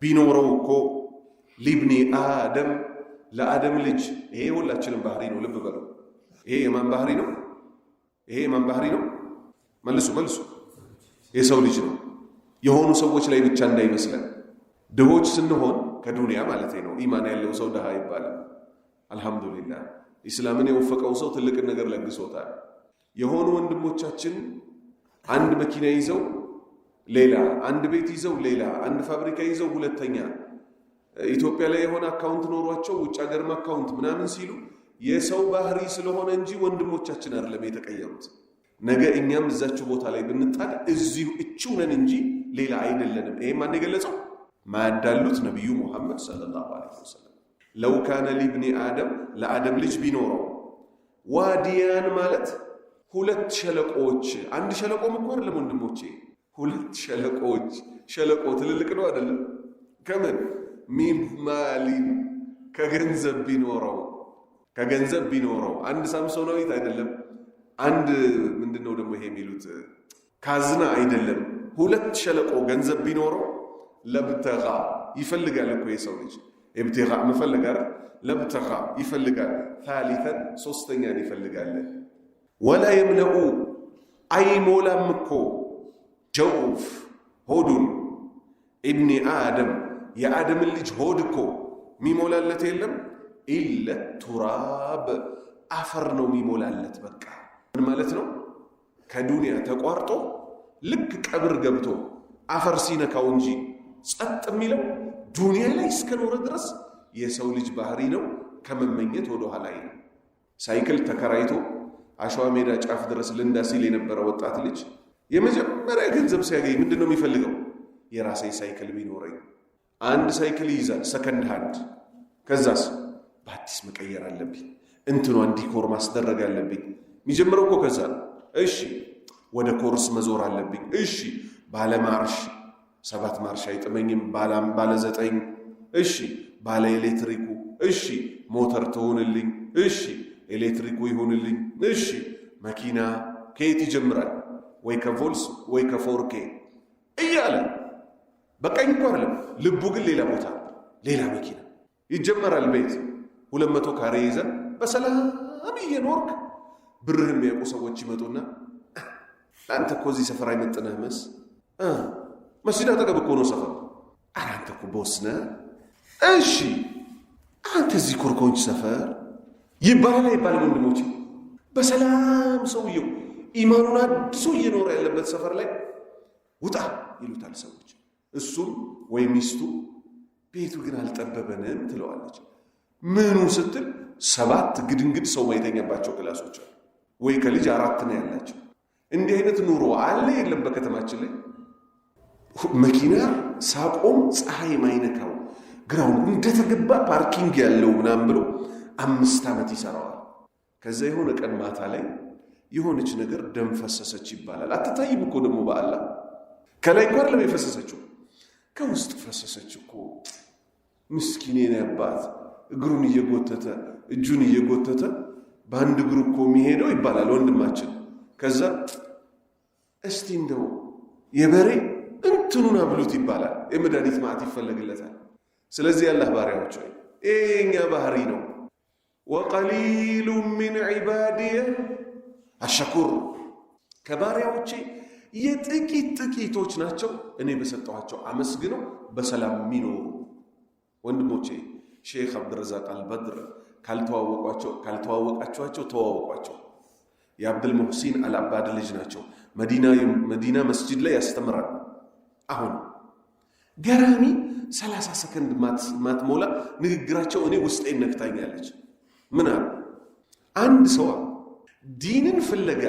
A: بنوروكو لابن آدم لآدم لج إيه ولا تشلم بحرينو لب بلو إيه من بحرينو ملسو يسوي لجنو የሆኑ ሰዎች ላይ ብቻ እንዳይመስለን ድሆች ስንሆን ከዱንያ ማለት ነው ኢማን ያለው ሰው ደሃ ይባላል። አልহামዱሊላህ ኢስላምን የወፈቀው ሰው ትልቅ ነገር ለግሶታል። የሆኑ ወንድሞቻችን አንድ መኪና ይዘው ሌላ፣ አንድ ቤት ይዘው ሌላ፣ አንድ ፋብሪካ ይዘው ሁለተኛ፣ ኢትዮጵያ ላይ የሆነ አካውንት ኖሯቸው ውጭ ሀገርም አካውንት ምናምን ሲሉ የሰው ባህሪ ስለሆነ እንጂ ወንድሞቻችን አይደለም የተቀየሩት። ነገ እኛም እዛችሁ ቦታ ላይ ብንጣድ እዚሁ እቺው ነን እንጂ ሌላ አይደለንም። ይሄ ማን የገለጸው? ማዳሉት ነብዩ ሙሐመድ ሰለላሁ ዐለይሂ ወሰለም ለው ካነ ሊብኒ አደም ለአደም ልጅ ቢኖረው ዋዲያን ማለት ሁለት ሸለቆዎች። አንድ ሸለቆ እኮ አይደለም ወንድሞቼ፣ ሁለት ሸለቆዎች። ሸለቆ ትልልቅ ነው አይደለም? ከምን ሚማሊን ከገንዘብ ቢኖረው አንድ ሳምሶናዊት አይደለም። አንድ ምንድነው ደግሞ ይሄ የሚሉት ካዝና አይደለም። ሁለት ሸለቆ ገንዘብ ቢኖረው ለብተጋ ይፈልጋል እኮ የሰው ልጅ ኢብቲጋ መፈለጋር ለብተጋ ይፈልጋል። ثالثا ሶስተኛን ይፈልጋል። ወላ يملأ አይሞላም እኮ ጀውፍ ሆዱን ኢብኒ አደም የአደም ልጅ ሆድ እኮ ሚሞላለት የለም ኢለ ቱራብ አፈር ነው ሚሞላለት። በቃ ምን ማለት ነው? ከዱንያ ተቋርጦ ልክ ቀብር ገብቶ አፈር ሲነካው እንጂ ጸጥ የሚለው ዱንያ ላይ እስከኖረ ድረስ የሰው ልጅ ባህሪ ነው። ከመመኘት ወደ ኋላ አይልም። ሳይክል ተከራይቶ አሸዋ ሜዳ ጫፍ ድረስ ልንዳ ሲል የነበረ ወጣት ልጅ የመጀመሪያ ገንዘብ ሲያገኝ ምንድነው የሚፈልገው? የራሴ ሳይክል ቢኖረኝ። አንድ ሳይክል ይይዛል ሰከንድ ሃንድ። ከዛስ በአዲስ መቀየር አለብኝ፣ እንትኗን ዲኮር ማስደረግ አለብኝ። የሚጀምረው እኮ ከዛ ነው። እሺ ወደ ኮርስ መዞር አለብኝ። እሺ ባለ ማርሽ 7 ማርሽ አይጥመኝም፣ ባለ 9። እሺ ባለ ኤሌክትሪኩ። እሺ ሞተር ትሆንልኝ። እሺ ኤሌክትሪኩ ይሆንልኝ። እሺ መኪና ከየት ይጀምራል? ወይ ከቮልስ ወይ ከፎርኬ እያለ በቀኝ እኮ አይደለም ልቡ ግን ሌላ ቦታ ሌላ መኪና ይጀመራል። ቤት 200 ካሬ ይዘን በሰላም እየኖርክ ብርህን የሚያውቁ ሰዎች ይመጡና አንተ እኮ እዚህ ሰፈር አይመጥነህ መስጂድ አጠገብ እኮ ነው ሰፈር። ኧረ አንተ እኮ በወስነ እሺ አንተ እዚህ ኮርኮንች ሰፈር ይባላል አይባልም? ወንድሞቼ በሰላም ሰውየው ኢማኑን አድሶ እየኖረ ያለበት ሰፈር ላይ ውጣ ይሉታል ሰዎች። እሱም ወይ ሚስቱ ቤቱ ግን አልጠበበንም ትለዋለች። ምኑ ስትል 7 ግድንግድ ሰው ማይተኛባቸው ክላሶች አሉ። ወይ ከልጅ 4 ነው ያላቸው። እንዲህ አይነት ኑሮ አለ የለም በከተማችን ላይ? መኪና ሳቆም ፀሐይ ማይነካው ግራውንድ እንደተገባ ፓርኪንግ ያለው ምናምን ብሎ 5 ዓመት ይሰራዋል። ከዛ የሆነ ቀን ማታ ላይ የሆነች ነገር ደም ፈሰሰች ይባላል። አትታይም እኮ ደግሞ በአላህ ከላይ እኮ አይደለም የፈሰሰችው ከውስጥ ፈሰሰች እኮ። ምስኪን የነባት እግሩን እየጎተተ እጁን እየጎተተ በአንድ እግሩ እኮ የሚሄደው ይባላል ወንድማችን። ከዛ እስቲ እንደው የበሬ እንትኑን አብሉት ይባላል። የመድኃኒት ማዕት ይፈለግለታል። ስለዚህ ያላህ ባሪያዎች ሆይ የኛ ባህሪ ነው። ወቀሊሉ ሚን ዒባዲየ አሸኩር ከባሪያዎቼ የጥቂቶች ናቸው እኔ በሰጠኋቸው አመስግነው በሰላም የሚኖሩ። ወንድሞቼ ሼክ አብዱረዛቅ አልበድር ካልተዋወቃቸዋቸው ተዋወቋቸው። የአብዱል ሙህሲን አልአባድ ልጅ ናቸው። መዲና መስጂድ ላይ ያስተምራሉ። አሁን ገራሚ 30 ሰከንድ ማትሞላ ንግግራቸው እኔ ውስጤን ነክታኛለች። ምን አሉ? አንድ ሰው ዲንን ፍለጋ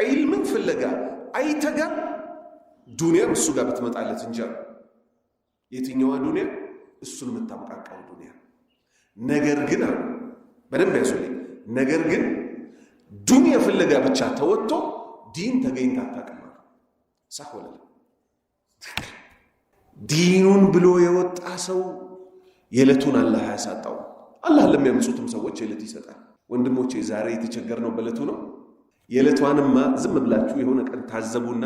A: ዒልምን ፍለጋ አይተጋም ዱንያም እሱ ጋር ብትመጣለት እንጂ አሉ። የትኛዋ ዱንያ? እሱን የምታመቃቃው ዱንያ። ነገር ግን አሉ በደንብ ያዙልኝ፣ ነገር ግን ዱንያ ፍለጋ ብቻ ተወጥቶ ዲን ተገኝታ አታውቅም አሉ። ሳህ ወለለ ዲኑን ብሎ የወጣ ሰው የዕለቱን አላህ ያሳጣው። አላህ ለሚያምፁትም ሰዎች የዕለት ይሰጣል። ወንድሞቼ ዛሬ የተቸገርነው በዕለቱ ነው። የዕለቷንማ ዝም ብላችሁ የሆነ ቀን ታዘቡና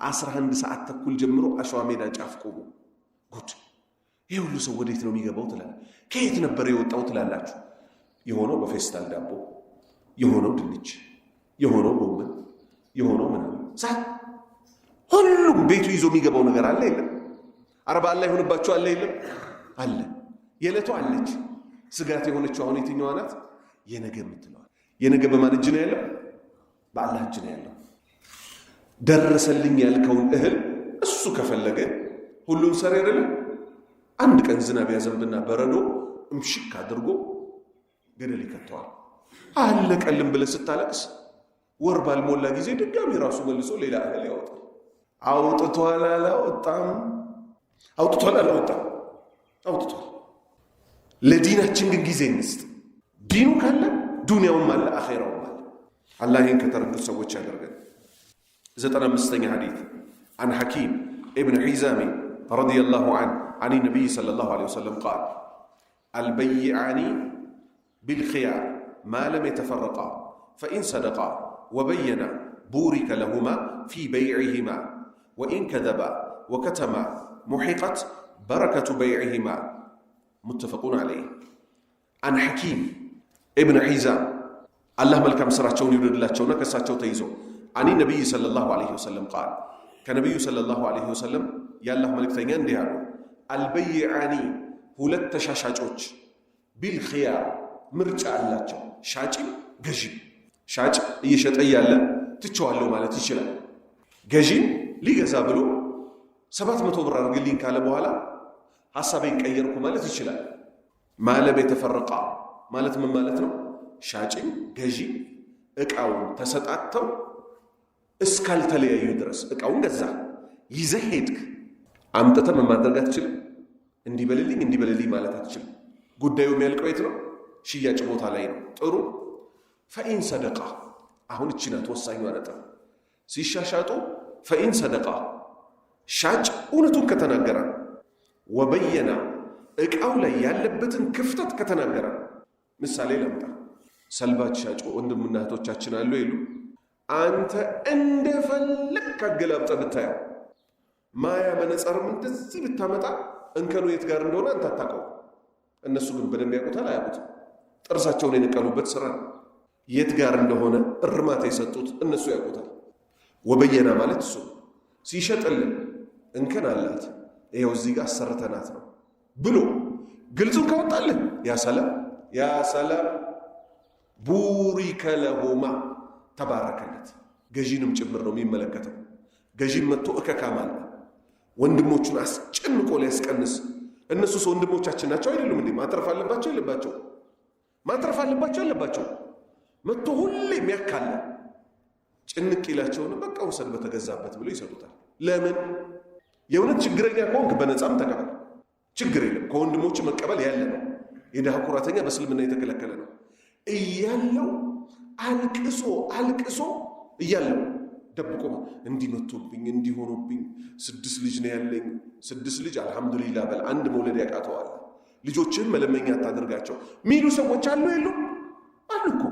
A: 11 ሰዓት ተኩል ጀምሮ አሸዋ ሜዳ ጫፍ ቆሙ። ጉድ! ይህ ሁሉ ሰው ወዴት ነው የሚገባው ትላለ። ከየት ነበር የወጣው ትላላችሁ። የሆነው በፌስታል ዳቦ፣ የሆነው ድንች፣ የሆነው ጎመን፣ የሆነው ምናምን ሳት ሁሉም ቤቱ ይዞ የሚገባው ነገር አለ የለም? አርባ አላህ ይሆንባችሁ አለ የለም? አለ። የዕለቱ አለች። ስጋት የሆነችው አሁን የትኛዋ ናት? የነገ የምትለዋል። የነገ በማን እጅ ነው ያለው? በአላህ እጅ ነው ያለው። ደረሰልኝ ያልከውን እህል እሱ ከፈለገ ሁሉን ሰሪ አይደለም። አንድ ቀን ዝናብ ያዘንብና በረዶ እምሽክ አድርጎ ገደል ይከተዋል። አለቀልም ብለህ ስታለቅስ ወር ባልሞላ ጊዜ ድጋሚ ራሱ መልሶ ሌላ እህል ያወጣል። አውጥቷል አላወጣም? አውጥቷል አላወጣም? አውጥቷል። ለዲናችን ግን ጊዜ እንስጥ። ዲኑ ካለ ዱንያውም አለ አኼራውም አለ። አላህ ይህን ከተረዱት ሰዎች ያደርገን። 95ኛ ሐዲት عن حكيم ابن حزام رضي الله عنه عن النبي صلى الله عليه وسلم قال البيعان بالخيار ما لم يتفرقا فإن صدقا وبينا بورك لهما في بيعهما وإن كذبا وكتما محقت بركة بيعهما متفقون عليه. عن حكيم ابن حزام الله ملكم سراتشون يرد الله تشونا كساتشو تيزو عن النبي صلى الله عليه وسلم قال كنبي صلى الله عليه وسلم يا الله ملك ثانيان ديالو البيعاني ሁለት ተሻሻጮች ቢልኺያር ምርጫ አላቸው። ሻጭም ገዢም። ሻጭ እየሸጠ ያለ ትቸዋለሁ ማለት ይችላል። ገዢም ሊገዛ ብሎ 700 ብር አድርግልኝ ካለ በኋላ ሐሳቤን ቀየርኩ ማለት ይችላል። ማለም የተፈረቃ ማለት ምን ማለት ነው? ሻጭም ገዢም እቃውን ተሰጣተው እስካልተለያዩ ድረስ እቃውን ገዛ ይዘህ ሄድክ አምጥተህ ምን ማድረግ አትችልም። እንዲበልልኝ ማለት አትችልም። ጉዳዩ የሚያልቀው የት ነው? ሽያጭ ቦታ ላይ ነው። ጥሩ ፈኢን ሰደቃ። አሁን እቺ ናት ወሳኙ ነጥብ። ሲሻሻጡ ፈኢን ሰደቃ ሻጭ እውነቱን ከተናገረ፣ ወበየና እቃው ላይ ያለበትን ክፍተት ከተናገረ። ምሳሌ ለምጣ። ሰልባጅ ሻጭ ወንድምና እህቶቻችን አሉ ይሉ አንተ እንደፈለክ አገላብጠ ብታየው ማያ መነጸርም እንደዚህ ብታመጣ እንከኑ የት ጋር እንደሆነ አንተ አታውቀው። እነሱ ግን በደንብ ያውቁታል። አያውቁት? ጥርሳቸውን የነቀሉበት ስራ ነው። የት ጋር እንደሆነ እርማታ የሰጡት እነሱ ያውቁታል። ወበየና ማለት እሱ ሲሸጥልን እንከን አላት ይኸው እዚህ ጋር አሰርተናት ነው ብሎ ግልጹን ካወጣልን ያ ሰላም ቡሪከ ለሁማ ተባረከለት። ገዢንም ጭምር ነው የሚመለከተው። ገዢም መጥቶ እከካማለ ወንድሞቹን አስጨንቆ ሊያስቀንስ። እነሱስ ወንድሞቻችን ናቸው አይደሉም እንዴ? ማትረፍ አለባቸው የለባቸው? ማትረፍ አለባቸው የለባቸው? መጥቶ ሁሌ የሚያካለ ጭንቅ ይላቸውን በቃ ውሰድ በተገዛበት ብሎ ይሰጡታል። ለምን? የእውነት ችግረኛ ከሆንክ በነፃም ተቀበል፣ ችግር የለም። ከወንድሞቹ መቀበል ያለ ነው። የድሃ ኩራተኛ በእስልምና የተከለከለ ነው። እያለው አልቅሶ እያለው ደብቆ እንዲመቶብኝ እንዲሆኑብኝ 6 ልጅ ነው ያለኝ። 6 ልጅ አልহামዱሊላህ በል። አንድ መውለድ ያቃተዋል። ልጆችህን መለመኛ አታድርጋቸው ሚሉ ሰዎች አሉ የሉ? አሉ እኮ።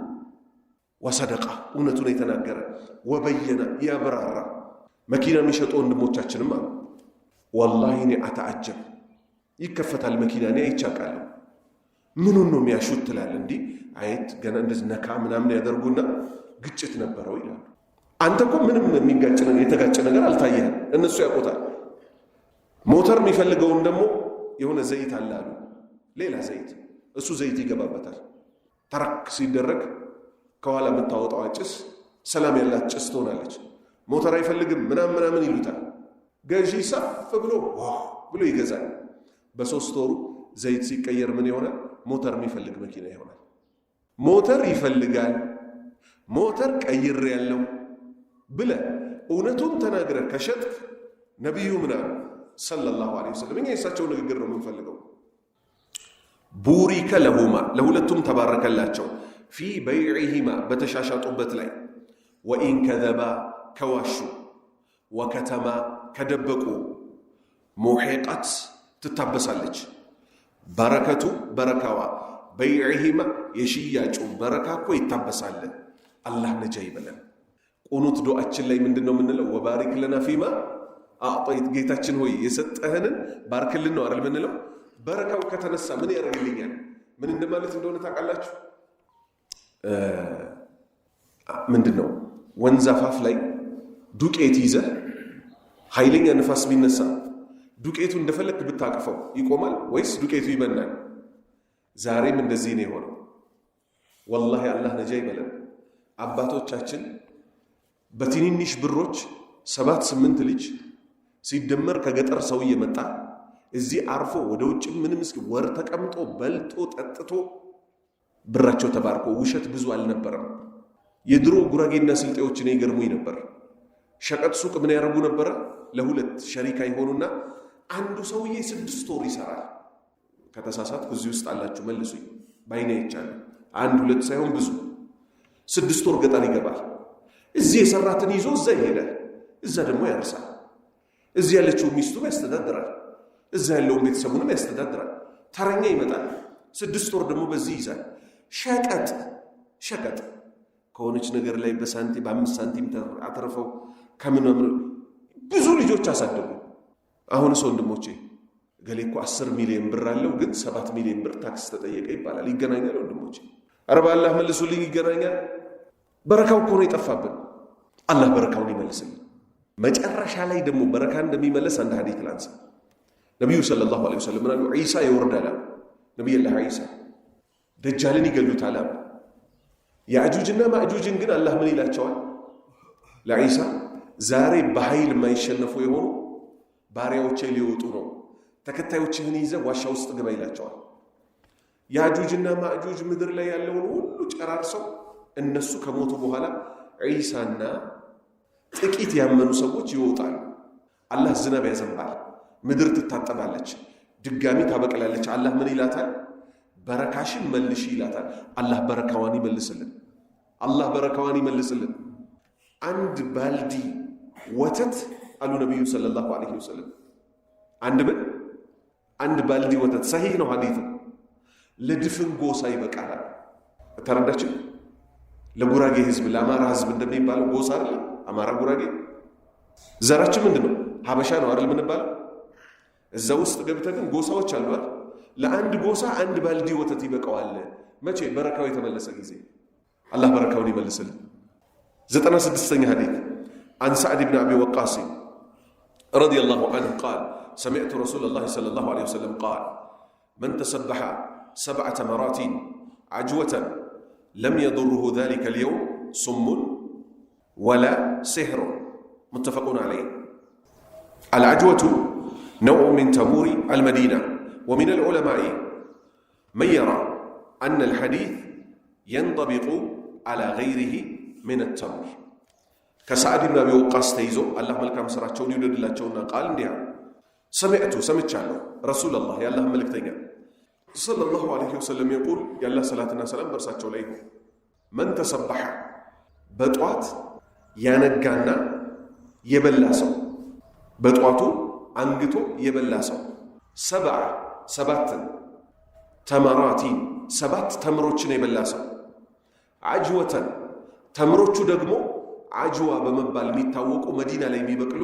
A: ወሰደቃ እውነቱን የተናገረ ወበየና ያብራራ መኪና የሚሸጡ ወንድሞቻችንም አሉ። ወላሂ እኔ አተአጀብ ይከፈታል መኪና እኔ አይቻቃለሁ። ምኑን ነው የሚያሹት ትላለህ። እንዲህ አየት ገና እንደዚህ ነካ ምናምን ያደርጉና ግጭት ነበረው ይላሉ። አንተ እኮ ምንም የሚጋጭ ነገር የተጋጨ ነገር አልታየህም፣ እነሱ ያውቁታል። ሞተር የሚፈልገውን ደግሞ የሆነ ዘይት አለ አሉ፣ ሌላ ዘይት፣ እሱ ዘይት ይገባበታል። ተረክ ሲደረግ ከኋላ የምታወጣው ጭስ ሰላም ያላት ጭስ ትሆናለች። ሞተር አይፈልግም ምናምን ይሉታል። ገዢ ሰፍ ብሎ ይገዛል። በ3 ወሩ ዘይት ሲቀየር ምን ይሆናል? ሞተር የሚፈልግ መኪና ይሆናል። ሞተር ይፈልጋል፣ ሞተር ቀይር ያለው ብለ እውነቱን ተናግረ ከሸጥክ ነቢዩ ምናምን ሰለላሁ ዐለይሂ ወሰለም እኛ የእሳቸው ንግግር ነው የምንፈልገው። ቡሪከ ለሁማ ለሁለቱም ተባረከላቸው፣ ፊ በይዒሂማ በተሻሻጡበት ላይ፣ ወኢን ከዘባ ከዋሹ፣ ወከተማ ከደበቁ፣ ሙሒቀት ትታበሳለች በረከቱ በረካዋ፣ በይዒሂማ የሽያጩ በረካ እኮ ይታበሳል። አላህ ነጃ ይበለን። ቁኑት ዱዓችን ላይ ምንድነው የምንለው? ወባሪክ ለና ፊማ አዕጠይት፣ ጌታችን ሆይ የሰጠህንን ባርክልን ነው አይደል የምንለው? በረካው ከተነሳ ምን ያደርግልኛል? ምን እንደማለት እንደሆነ ታውቃላችሁ? ምንድነው ወንዝ አፋፍ ላይ ዱቄት ይዘህ ኃይለኛ ንፋስ ቢነሳ ዱቄቱ እንደፈለክ ብታቅፈው ይቆማል ወይስ ዱቄቱ ይበናል? ዛሬም እንደዚህ ነው የሆነው። ወላሂ አላህ ነጃ ይበለን። አባቶቻችን በትንንሽ ብሮች 7-8 ልጅ ሲደመር ከገጠር ሰው እየመጣ እዚህ አርፎ ወደ ውጭ ምንም እስኪ ወር ተቀምጦ በልቶ ጠጥቶ ብራቸው ተባርኮ፣ ውሸት ብዙ አልነበረም። የድሮ ጉራጌና ስልጤዎች ነው ይገርሙኝ ነበር። ሸቀጥ ሱቅ ምን ያደርጉ ነበረ? ለሁለት ሸሪካ ይሆኑና አንዱ ሰውዬ 6 ወር ይሰራል። ከተሳሳትኩ እዚህ ውስጥ አላችሁ መልሱኝ። ባይኔ ይቻላል 1-2 ሳይሆን ብዙ 6 ወር ገጠር ይገባል። እዚህ የሰራትን ይዞ እዛ ይሄዳል። እዛ ደግሞ ያርሳል። እዚህ ያለችው ሚስቱን ያስተዳድራል። እዛ ያለውን ቤተሰቡንም ያስተዳድራል። ተረኛ ይመጣል። 6 ወር ደግሞ በዚህ ይዛል። ሸቀጥ ከሆነች ነገር ላይ በሳንቲም በ5 ሳንቲም አትርፈው ከምንም ብዙ ልጆች አሳደጉ። አሁንስ ወንድሞቼ ገሌ እኮ 10 ሚሊዮን ብር አለው ግን 7 ሚሊዮን ብር ታክስ ተጠየቀ ይባላል። ይገናኛል ወንድሞቼ? ኧረ በአላህ መልሱልኝ። ይገናኛል? በረካው እኮ ነው የጠፋብን። አላህ በረካውን ይመልስልን። መጨረሻ ላይ ደግሞ በረካ እንደሚመለስ አንድ ሐዲስ ላንሳ። ነቢዩ ሰለላሁ ዐለይሂ ወሰለም ምናሉ? ዒሳ ይወርዳል አሉ። ነቢዩላህ ዒሳ ደጃልን ይገሉታል አሉ። ያእጁጅና ማእጁጅን ግን አላህ ምን ይላቸዋል ለዒሳ? ዛሬ በኃይል የማይሸነፉ የሆኑ ባሪያዎቼ ሊወጡ ነው፣ ተከታዮችህን ይዘህ ዋሻ ውስጥ ግባ ይላቸዋል። ያእጁጅና ማእጁጅ ምድር ላይ ያለውን ሁሉ ጨራርሰው እነሱ ከሞቱ በኋላ ዒሳና ጥቂት ያመኑ ሰዎች ይወጣሉ። አላህ ዝናብ ያዘንባል፣ ምድር ትታጠባለች፣ ድጋሚ ታበቅላለች። አላህ ምን ይላታል? በረካሽን መልሽ ይላታል። አላህ በረካዋን ይመልስልን። አላህ በረካዋን ይመልስልን። አንድ ባልዲ ወተት አሉ ነቢዩ ሰለላሁ ዐለይሂ ወሰለም። አንድ ባልዲ ወተት ሰሂህ ነው ሐዲቱ፣ ለድፍን ጎሳ ይበቃል። ተረዳችሁ? ለጉራጌ ህዝብ ለአማራ ህዝብ እንደሚባለው ጎሳ አይደለም። አማራ ጉራጌ ዘራችን ምንድነው? ሀበሻ ነው አይደል የምንባለው? እዛ ውስጥ ገብተህ ግን ጎሳዎች አሉ አይደል? ለአንድ ጎሳ አንድ ባልዲ ወተት ይበቃዋል። መቼ? በረካው የተመለሰ ጊዜ። አላህ በረካውን ይመልስልን። 96ኛ ሐዲስ عن سعد بن أبي وقاص رضي الله عنه قال سمعت رسول الله صلى الله عليه وسلم قال من تسبح 7 تمرات عجوة لم يضره ذلك اليوم صم ولا سحر متفق عليه. العجوة نوع من تمور المدينة، ومن العلماء من يرى أن الحديث ينطبق على غيره من التمر. كسعد بن أبي وقاص تيزو الله ملكام سراتشون يولد الله تشونا قال انديها سمعتشالو رسول الله يا الله ملك تيجا صلى الله عليه وسلم يقول يا الله صلاتنا سلام برساتشو ليه من تسبح بطوات يانقانا يبلاسو بطواتو አንግቶ የበላ ሰው 7 ተመራቲን 7 ተምሮችን የበላ ሰው አጅወተን ተምሮቹ ደግሞ አጅዋ በመባል የሚታወቁ መዲና ላይ የሚበቅሉ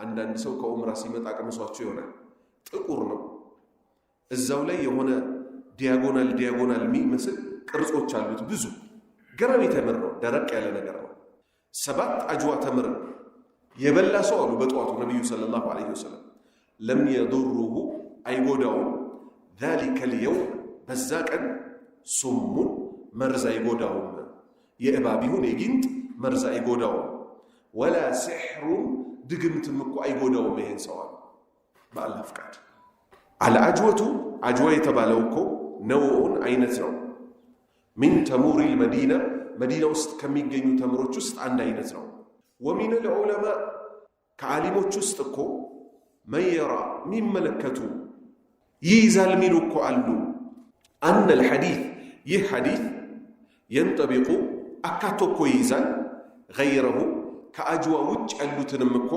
A: አንዳንድ ሰው ከኡምራ ሲመጣ ቀምሷቸው ይሆናል። ጥቁር ነው። እዛው ላይ የሆነ ዲያጎናል የሚመስል ቅርጾች አሉት። ብዙ ገራሚ ተምር ነው። ደረቅ ያለ ነገር ነው። 7 አጅዋ ተምር የበላ ሰው አሉ በጠዋቱ ነብዩ ሰለላሁ ዐለይሂ ወሰለም ለም የضره አይጎዳውም ذلك اليوم በዛ ቀን ሱሙን መርዝ አይጎዳውም። የእባብ ይሁን የጊንጥ መርዝ አይጎዳውም። ወላ ሲሕሩን ድግምትም እኮ አይጎዳውም ይሄን ሰው አሉ በአላህ ፍቃድ። አልአጅወቱ አጅዋ የተባለው እኮ ነውዑን አይነት ነው። ሚን ተሙሪል መዲና መዲና ውስጥ ከሚገኙ ተምሮች ውስጥ አንድ አይነት ነው። ወሚን ልዑለማ ከዓሊሞች ውስጥ እኮ መየራ የሚመለከቱ ይይዛል ሚሉ እኮ አሉ። አነ ልሐዲት ይህ ሐዲት የንጠቢቁ አካቶ እኮ ይይዛል ገይረሁ ከአጅዋ ውጭ ያሉትንም እኮ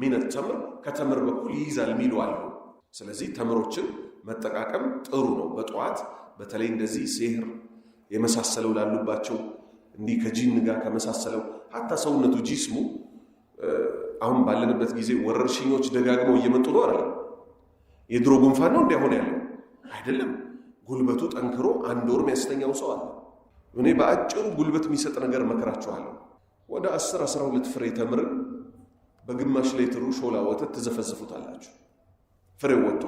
A: ሚን ተምር ከተምር በኩል ይይዛል ሚሉ አሉ። ስለዚህ ተምሮችን መጠቃቀም ጥሩ ነው። በጠዋት በተለይ እንደዚህ ሲህር የመሳሰለው ላሉባቸው እንዲህ ከጂን ጋር ከመሳሰለው ሀታ ሰውነቱ ጂስሙ አሁን ባለንበት ጊዜ ወረርሽኞች ደጋግመው እየመጡ ነው አይደል? የድሮ ጉንፋን ነው እንዲያሆን ያለው አይደለም። ጉልበቱ ጠንክሮ 1 ወር የሚያስተኛው ሰው አለ። እኔ በአጭሩ ጉልበት የሚሰጥ ነገር መከራችኋለሁ። ወደ 10-12 ፍሬ ተምርን በግማሽ ሌትሩ ሾላ ወተት ትዘፈዝፉታላችሁ። ፍሬው ወጥቶ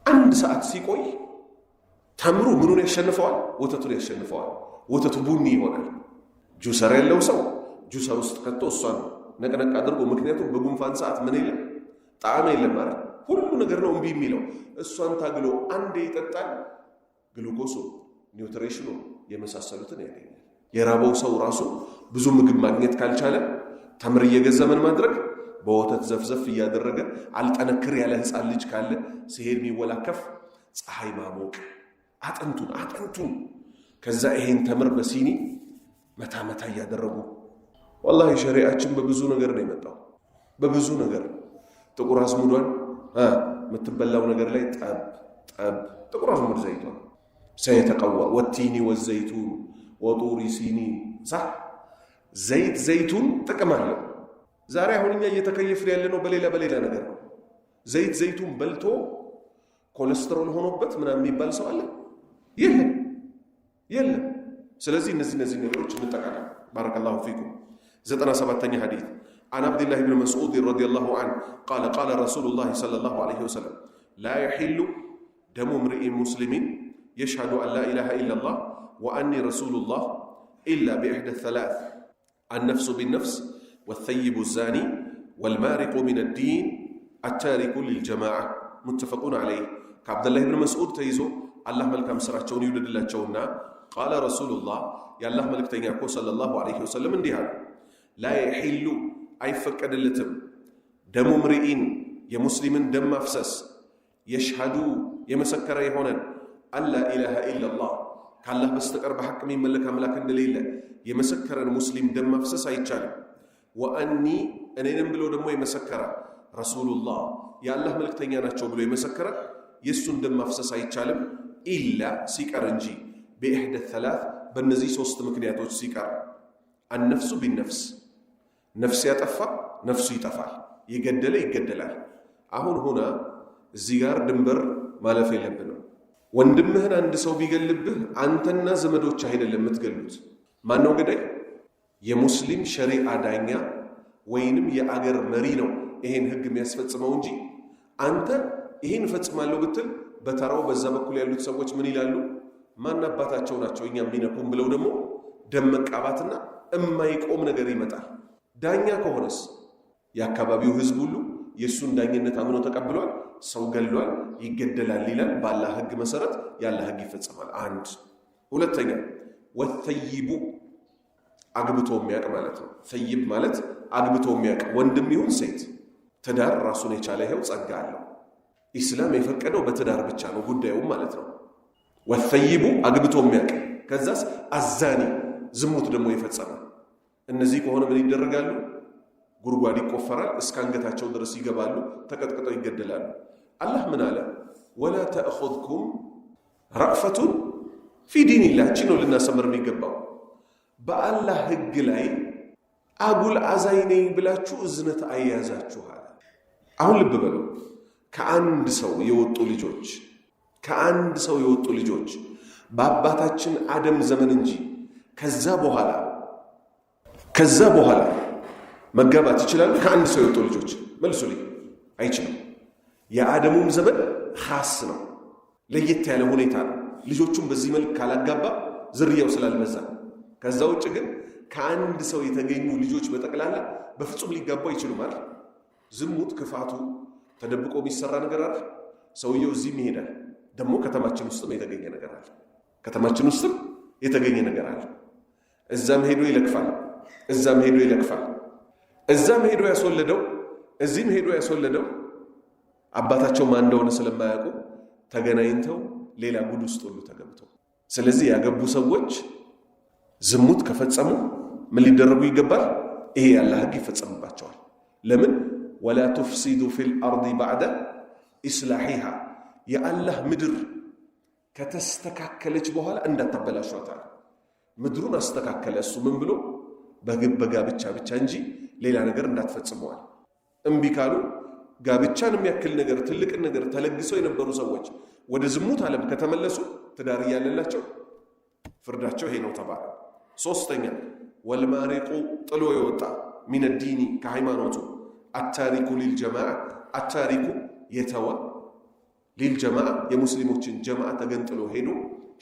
A: 1 ሰዓት ሲቆይ ተምሩ ምኑን ያሸንፈዋል? ወተቱን ያሸንፈዋል። ወተቱ ቡኒ ይሆናል። ጁሰር ያለው ሰው ጁሰር ውስጥ ከቶ እሷን ነቅነቅ አድርጎ፣ ምክንያቱም በጉንፋን ሰዓት ምን የለም ጣዕም የለም ማለት ሁሉ ነገር ነው እምቢ የሚለው። እሷን ታግሎ አንዴ ይጠጣል። ግሉኮሱ፣ ኒውትሪሽኑ የመሳሰሉትን ያገኛል። የራበው ሰው ራሱ ብዙ ምግብ ማግኘት ካልቻለ ተምር እየገዛ ምን ማድረግ በወተት ዘፍዘፍ እያደረገ አልጠነክር ያለ ህፃን ልጅ ካለ ሲሄድ የሚወላከፍ ፀሐይ ማሞቅ አጥንቱን ከዛ ይሄን ተምር በሲኒ መታ እያደረጉ ወላሂ ሸሪዓችን በብዙ ነገር ነው የመጣው። በብዙ ነገር ጥቁር አዝሙዷን የምትበላው ነገር ላይ ጠብ ጥቁር አዝሙድ ዘይቷን ሰይተቀዋ ወቲኒ ወዘይቱን ወጡሪ ሲኒ ዘይቱን ጥቅም አለው። ዛሬ አሁን እኛ እየተከየፍን ያለነው በሌላ ነገር ነው። ዘይቱን በልቶ ኮሌስትሮል ሆኖበት ምናምን የሚባል ሰው አለ? የለም። ስለዚህ እነዚህ ነገሮች እንጠቃለን። ባረከላሁ ፊኩም። 97ኛ ሐዲስ عن عبد الله بن مسعود رضي الله عنه قال قال رسول الله صلى الله عليه وسلم لا يحل دم امرئ مسلم يشهد أن لا إله إلا الله وأني رسول الله إلا بإحدى الثلاث النفس بالنفس والثيب الزاني والمارق من الدين التارك للجماعة متفقون عليه. كعبد الله بن مسعود تيزو الله ملك مسرحون يولد الله جونا قال رسول الله يا الله ملك تنياكو صلى الله عليه وسلم انديها لا يحل أي فكر اللتم دم امرئين يا مسلم دم مفسس يشهدوا يمسكر يهونا أن لا إله إلا الله كالله بستقر بحق من ملك أملاك دليل يمسكر المسلم دم مفسس أيتشال وأني أنا نمبلو دمو يمسكر رسول الله يا الله ملك تنيانا تشوبلو يمسكر يسون دم مفسس أيتشالم إلا سيكر انجي بإحدى الثلاث بالنزي سوست مكنياتوች ሲቀር النفس بالنفس ነፍስ ያጠፋ ነፍሱ ይጠፋል፣ የገደለ ይገደላል። አሁን ሆና እዚህ ጋር ድንበር ማለፍ የለብንም። ወንድምህን አንድ ሰው ቢገልብህ አንተና ዘመዶች አይደለም የምትገሉት። ማን ነው ገዳይ? የሙስሊም ሸሪዓ ዳኛ ወይንም የአገር መሪ ነው ይሄን ህግ የሚያስፈጽመው እንጂ አንተ ይሄን ፈጽማለሁ ብትል በተራው በዛ በኩል ያሉት ሰዎች ምን ይላሉ? ማን አባታቸው ናቸው እኛ የሚነኩን ብለው ደግሞ ደም መቃባትና የማይቆም ነገር ይመጣል። ዳኛ ከሆነስ የአካባቢው ህዝብ ሁሉ የሱን ዳኝነት አምኖ ተቀብሏል፣ ሰው ገሏል፣ ይገደላል ይላል። በአላህ ህግ መሰረት ያለ ህግ ይፈጸማል። አንድ ሁለተኛ ወተይቡ አግብቶ የሚያውቅ ማለት ነው። ተይብ ማለት አግብቶ የሚያውቅ ወንድም ይሁን ሴት፣ ትዳር ራሱን የቻለ ይሄው ጸጋ አለው። ኢስላም የፈቀደው በትዳር ብቻ ነው ጉዳዩ ማለት ነው። ወተይቡ አግብቶ የሚያውቅ ከዛስ አዛኒ ዝሙት ደግሞ ይፈጸማል። እነዚህ ከሆነ ምን ይደረጋሉ? ጉድጓድ ይቆፈራል፣ እስከ አንገታቸው ድረስ ይገባሉ፣ ተቀጥቅጠው ይገደላሉ። አላህ ምን አለ? ወላ ተእኹዝኩም ረእፈቱን ፊ ዲኒላህ። ነው ልናሰምር የሚገባው በአላህ ህግ ላይ አጉል አዛኝ ነኝ ብላችሁ እዝነት አያያዛችኋል። አሁን ልብ በሉ። ከአንድ ሰው የወጡ ልጆች በአባታችን አደም ዘመን እንጂ ከዛ በኋላ መጋባት ይችላሉ? ከአንድ ሰው የወጡ ልጆች መልሱልኝ። አይችልም። የአደሙም ዘመን ኻስ ነው፣ ለየት ያለ ሁኔታ ነው። ልጆቹም በዚህ መልክ ካላጋባ ዝርያው ስላልበዛ፣ ከዛ ውጭ ግን ከአንድ ሰው የተገኙ ልጆች በጠቅላላ በፍጹም ሊጋቡ አይችሉም አይደል? ዝሙት ክፋቱ ተደብቆ የሚሰራ ነገር አለ። ሰውየው እዚህም ይሄዳል፣ ደግሞ ከተማችን ውስጥም የተገኘ ነገር አለ። እዛም ሄዶ ይለክፋል፣ እዛም ሄዶ ያስወለደው፣ እዚህም ሄዶ ያስወለደው አባታቸው ማን እንደሆነ ስለማያውቁ ተገናኝተው ሌላ ጉድ ውስጥ ሁሉ ተገብተው። ስለዚህ ያገቡ ሰዎች ዝሙት ከፈጸሙ ምን ሊደረጉ ይገባል? ይሄ ያላህ ሕግ ይፈጸምባቸዋል። ለምን? ወላ ቱፍሲዱ ፊል አርዲ ባዕደ ኢስላሒሃ፣ የአላህ ምድር ከተስተካከለች በኋላ እንዳታበላሿታል። ምድሩን አስተካከለ እሱ ምን ብሎ? በጋብቻ ብቻ እንጂ ሌላ ነገር እንዳትፈጽመዋል። እምቢ ካሉ ጋብቻን የሚያክል ነገር ትልቅን ነገር ተለግሰው የነበሩ ሰዎች ወደ ዝሙት ዓለም ከተመለሱ ትዳር እያለላቸው ፍርዳቸው ይሄ ነው ተባለ። ሶስተኛ ወልማሪቁ ጥሎ የወጣ ሚን ዲኒ ከሃይማኖቱ፣ አታሪኩ ሊልጀማዓ አታሪኩ የተወ ሊልጀማዓ የሙስሊሞችን ጀማዓ ተገንጥሎ ሄዶ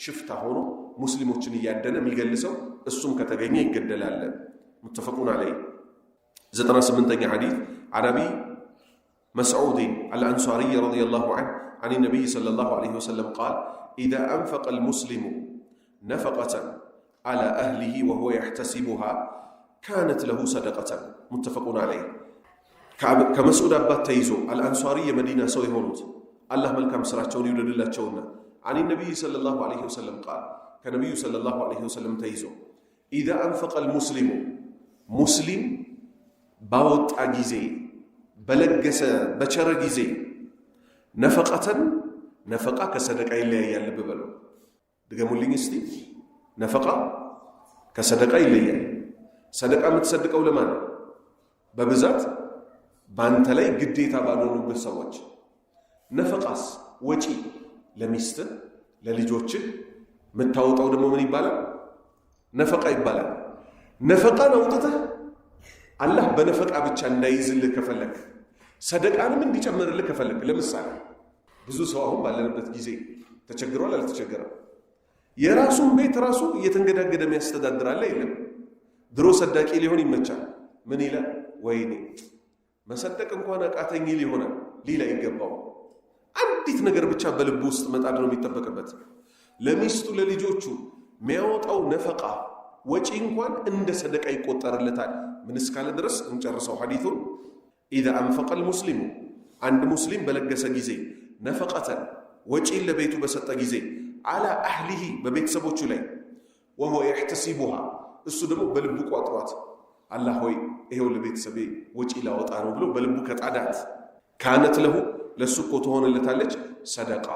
A: ሽፍታ ሆኖ ሙስሊሞችን እያደነ የሚገልሰው እሱም ከተገኘ ይገደላል። ሙተፈቁን ዐለይህ። 98ኛ ሐዲስ عن أبي مسعود الأنصاري رضي الله عنه عن النبي صلى الله عليه وسلم قال إذا أنفق المسلم نفقة على أهله وهو يحتسبها كانت له صدقة. متفق عليه. كمسعود أبات تيزو الأنصاري مدينة سوي هونوت الله ملكم سرعتون يولد الله تشونا عن النبي صلى الله عليه وسلم قال كنبي صلى الله عليه وسلم تيزو إذا أنفق المسلم مسلم باوت أجيزي بلغس بچر ጊዜ ነፈቃ ከሰደቃ ይለያያል። በበለው ድገሙልኝ እስቲ። ነፈቃ ከሰደቃ ይለያል። ሰደቃ የምትሰድቀው ለማን ነው? በብዛት ባንተ ላይ ግዴታ ባልሆኑብህ ሰዎች። ነፈቃስ ወጪ ለሚስት ለልጆች የምታወጣው ደግሞ ምን ይባላል? ነፈቃ ይባላል። ነፈቃን አውጥተህ አላህ በነፈቃ ብቻ እንዳይዝልህ ከፈለክ፣ ሰደቃንም እንዲጨምርልህ ከፈለክ። ለምሳሌ ብዙ ሰው አሁን ባለንበት ጊዜ ተቸግሯል። አልተቸገረም? የራሱን ቤት ራሱ እየተንገዳገደ የሚያስተዳድራለ የለም። ድሮ ሰዳቂ ሊሆን ይመቻል። ምን ይላል? ወይኔ መሰደቅ እንኳን አቃተኝ ሊሆናል። ሊላ ይገባው። አንዲት ነገር ብቻ በልቡ ውስጥ መጣድ ነው የሚጠበቅበት። ለሚስቱ ለልጆቹ የሚያወጣው ነፈቃ ወጪ እንኳን እንደ ሰደቃ ይቆጠርለታል። ምን እስካለ ድረስ እንጨርሰው ሐዲቱን። ኢዛ አንፈቀል ሙስሊሙ አንድ ሙስሊም በለገሰ ጊዜ ነፈቀተን ወጪን ለቤቱ በሰጠ ጊዜ አላ አህሊሂ በቤተሰቦቹ ላይ ወሆ የሕተሲቡሃ እሱ ደግሞ በልቡ ቋጥሯት አላህ ሆይ ይሄው ለቤተሰቤ ወጪ ላወጣ ነው ብሎ በልቡ ከጣዳት ካነት ለሁ ለሱ እኮ ትሆንለታለች ሰደቃ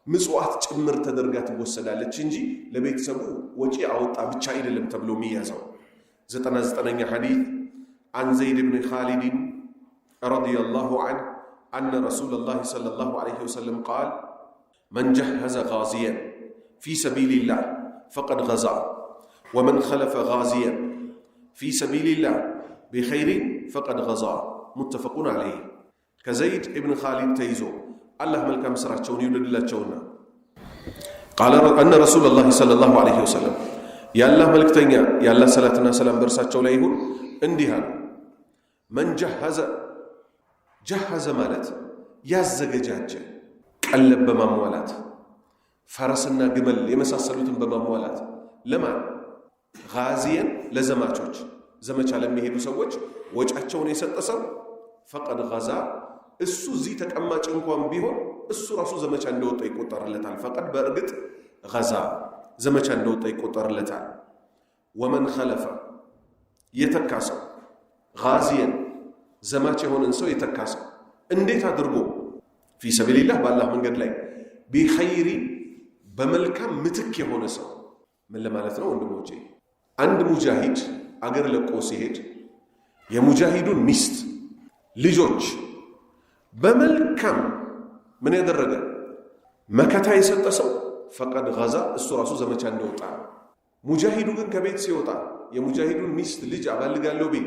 A: ምጽዋት ጭምር ተደርጋ ትወሰዳለች እንጂ ለቤተሰቡ ወጪ አወጣ ብቻ አይደለም ተብሎ የሚያዘው። 99ኛ ሐዲስ عن زيد بن خالد رضي الله عنه أن رسول الله صلى الله عليه وسلم قال من جهز غازيا في سبيل الله فقد غزا ومن خلف غازيا في سبيل الله بخير فقد غزا. متفق عليه. كزيد ابن خالد تيزو الله ملكم سرعتشون يولد الله تشونا قال أن رسول الله صلى الله عليه وسلم يا الله ملك تنيا يا الله صلاتنا سلام برساتشو ليهون انديها من جهز مالت ያዘገጃጀ ቀለብ በማሟላት ፈረስና ግመል የመሳሰሉትን በማሟላት ለማን? ጋዚየን ለዘማቾች ዘመቻ ለሚሄዱ ሰዎች ወጫቸውን የሰጠ ሰው ፈቀድ ገዛ እሱ እዚህ ተቀማጭ እንኳን ቢሆን እሱ ራሱ ዘመቻ እንደወጣ ይቆጠርለታል። ፈቀድ በእርግጥ ገዛ ዘመቻ እንደወጣ ይቆጠርለታል። ወመን ኸለፈ የተካሰው ጋዚየን ዘማች የሆነን ሰው የተካሰው እንዴት አድርጎ ፊ ሰቢልላህ በአላህ መንገድ ላይ ቢኸይሪ በመልካም ምትክ የሆነ ሰው ምን ለማለት ነው ወንድሞቼ? አንድ ሙጃሂድ አገር ለቆ ሲሄድ የሙጃሂዱን ሚስት ልጆች በመልካም ምን ያደረገ መከታ የሰጠ ሰው ፈቀድ ገዛ እሱ ራሱ ዘመቻ እንደወጣ። ሙጃሂዱ ግን ከቤት ሲወጣ የሙጃሂዱን ሚስት ልጅ አባልጋለሁ ቢል፣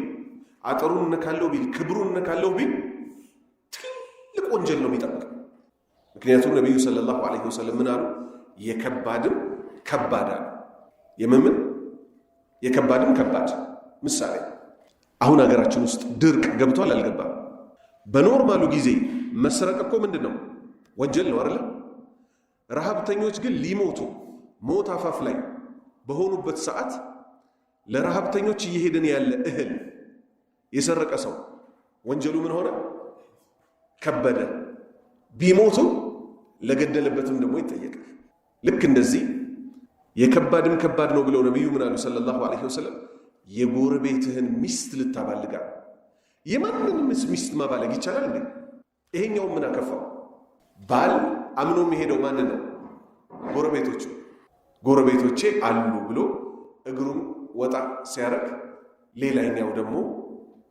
A: አጥሩን እነካለሁ ቢል፣ ክብሩን እነካለሁ ቢል ትልቅ ወንጀል ነው የሚጠብቅ። ምክንያቱም ነቢዩ ሰለላሁ ዐለይሂ ወሰለም ምን አሉ? የከባድም ከባድ አሉ። የምን የከባድም ከባድ ምሳሌ አሁን ሀገራችን ውስጥ ድርቅ ገብቷል አልገባም? በኖርማሉ ጊዜ መስረቅ እኮ ምንድን ነው? ወንጀል ነው አይደል? ረሃብተኞች ግን ሊሞቱ ሞት አፋፍ ላይ በሆኑበት ሰዓት ለረሃብተኞች እየሄደን ያለ እህል የሰረቀ ሰው ወንጀሉ ምን ሆነ? ከበደ። ቢሞቱ ለገደለበትም ደግሞ ይጠየቃል። ልክ እንደዚህ የከባድም ከባድ ነው ብለው ነቢዩ ምን አሉ ሰለላሁ ዐለይሂ ወሰለም? የጎረቤትህን ሚስት ልታባልጋ። የማንንም ሚስት ማባለግ ይቻላል እንዴ? ይሄኛው ምን አከፋው? ባል አምኖ የሚሄደው ማን ነው? ጎረቤቶቼ አሉ ብሎ እግሩን ወጣ ሲያረግ፣ ሌላኛው ደግሞ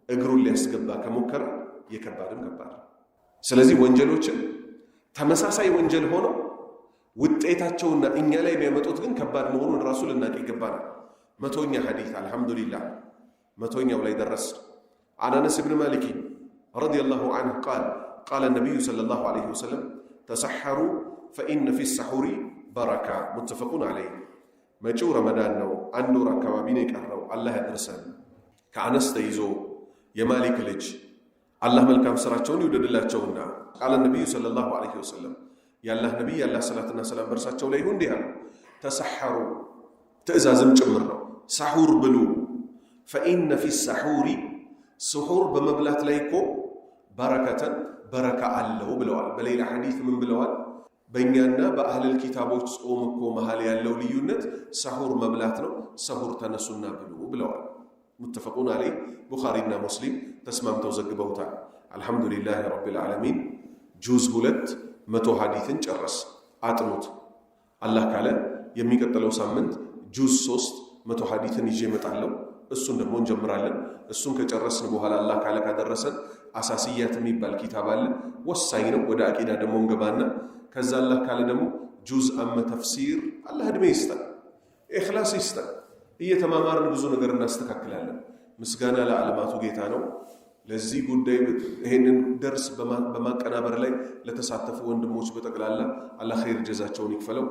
A: እግሩን ሊያስገባ ከሞከረ የከባድም ከባድ። ስለዚህ ወንጀሎችን ተመሳሳይ ወንጀል ሆነው ውጤታቸውና እኛ ላይ የሚያመጡት ግን ከባድ መሆኑን ራሱ ልናቅ ይገባናል። መቶኛ ሐዲስ አልሐምዱሊላህ መቶኛው ላይ ደረስ። عن أنس بن مالك رضي الله عنه قال النبي صلى الله عليه وسلم تسحروا فإن في السحور بركة متفق عليه. መጪው ረመዳን ነው። አንድ ወር አካባቢ ነው የቀረው። አላህ ያድርሰን። ከአነስ ተይዞ የማሊክ ልጅ አላህ መልካም ስራቸውን ይውደድላቸውና ቃለ ነቢዩ ሰለላሁ ዐለይሂ ወሰለም የአላህ ነቢይ የአላህ ሰላትና ሰላም በእርሳቸው ላይ ይሁን እንዲህ አሉ። ተሰሐሩ ትእዛዝም ጭምር ነው። ሳሑር ብሉ። ፈኢነ ፊ ሳሑሪ ስሑር በመብላት ላይ እኮ በረከተን በረካ አለው ብለዋል። በሌላ ሐዲስ ምን ብለዋል? በእኛና በአህለል ኪታቦች ጾም እኮ መሃል ያለው ልዩነት ሳሑር መብላት ነው። ሰሑር ተነሱና ብሉ ብለዋል። ሙተፈቁን አለይህ ቡኻሪና ሙስሊም ተስማምተው ዘግበውታል። አልሐምዱሊላህ ረቢል ዓለሚን። ጁዝ 2 100 ሐዲትን ጨረስ። አጥኑት። አላህ ካለ የሚቀጥለው ሳምንት ጁዝ 3 100 ሐዲትን ይዤ እመጣለሁ። እሱን ደግሞ እንጀምራለን። እሱን ከጨረስን በኋላ አላህ ካለ ካደረሰን አሳስያት የሚባል ኪታብ አለ። ወሳኝ ነው። ወደ አቂዳ ደግሞ እንገባና ከዛ አላህ ካለ ደግሞ ጁዝ አመ ተፍሲር አላህ ዕድሜ ይስጠን፣ ኢኽላስ ይስጠን። እየተማማርን ብዙ ነገር እናስተካክላለን። ምስጋና ለዓለማቱ ጌታ ነው። ለዚህ ጉዳይ ይሄንን ደርስ በማቀናበር ላይ ለተሳተፉ ወንድሞች በጠቅላላ አላህ ኸይር ጀዛቸውን ይክፈለው።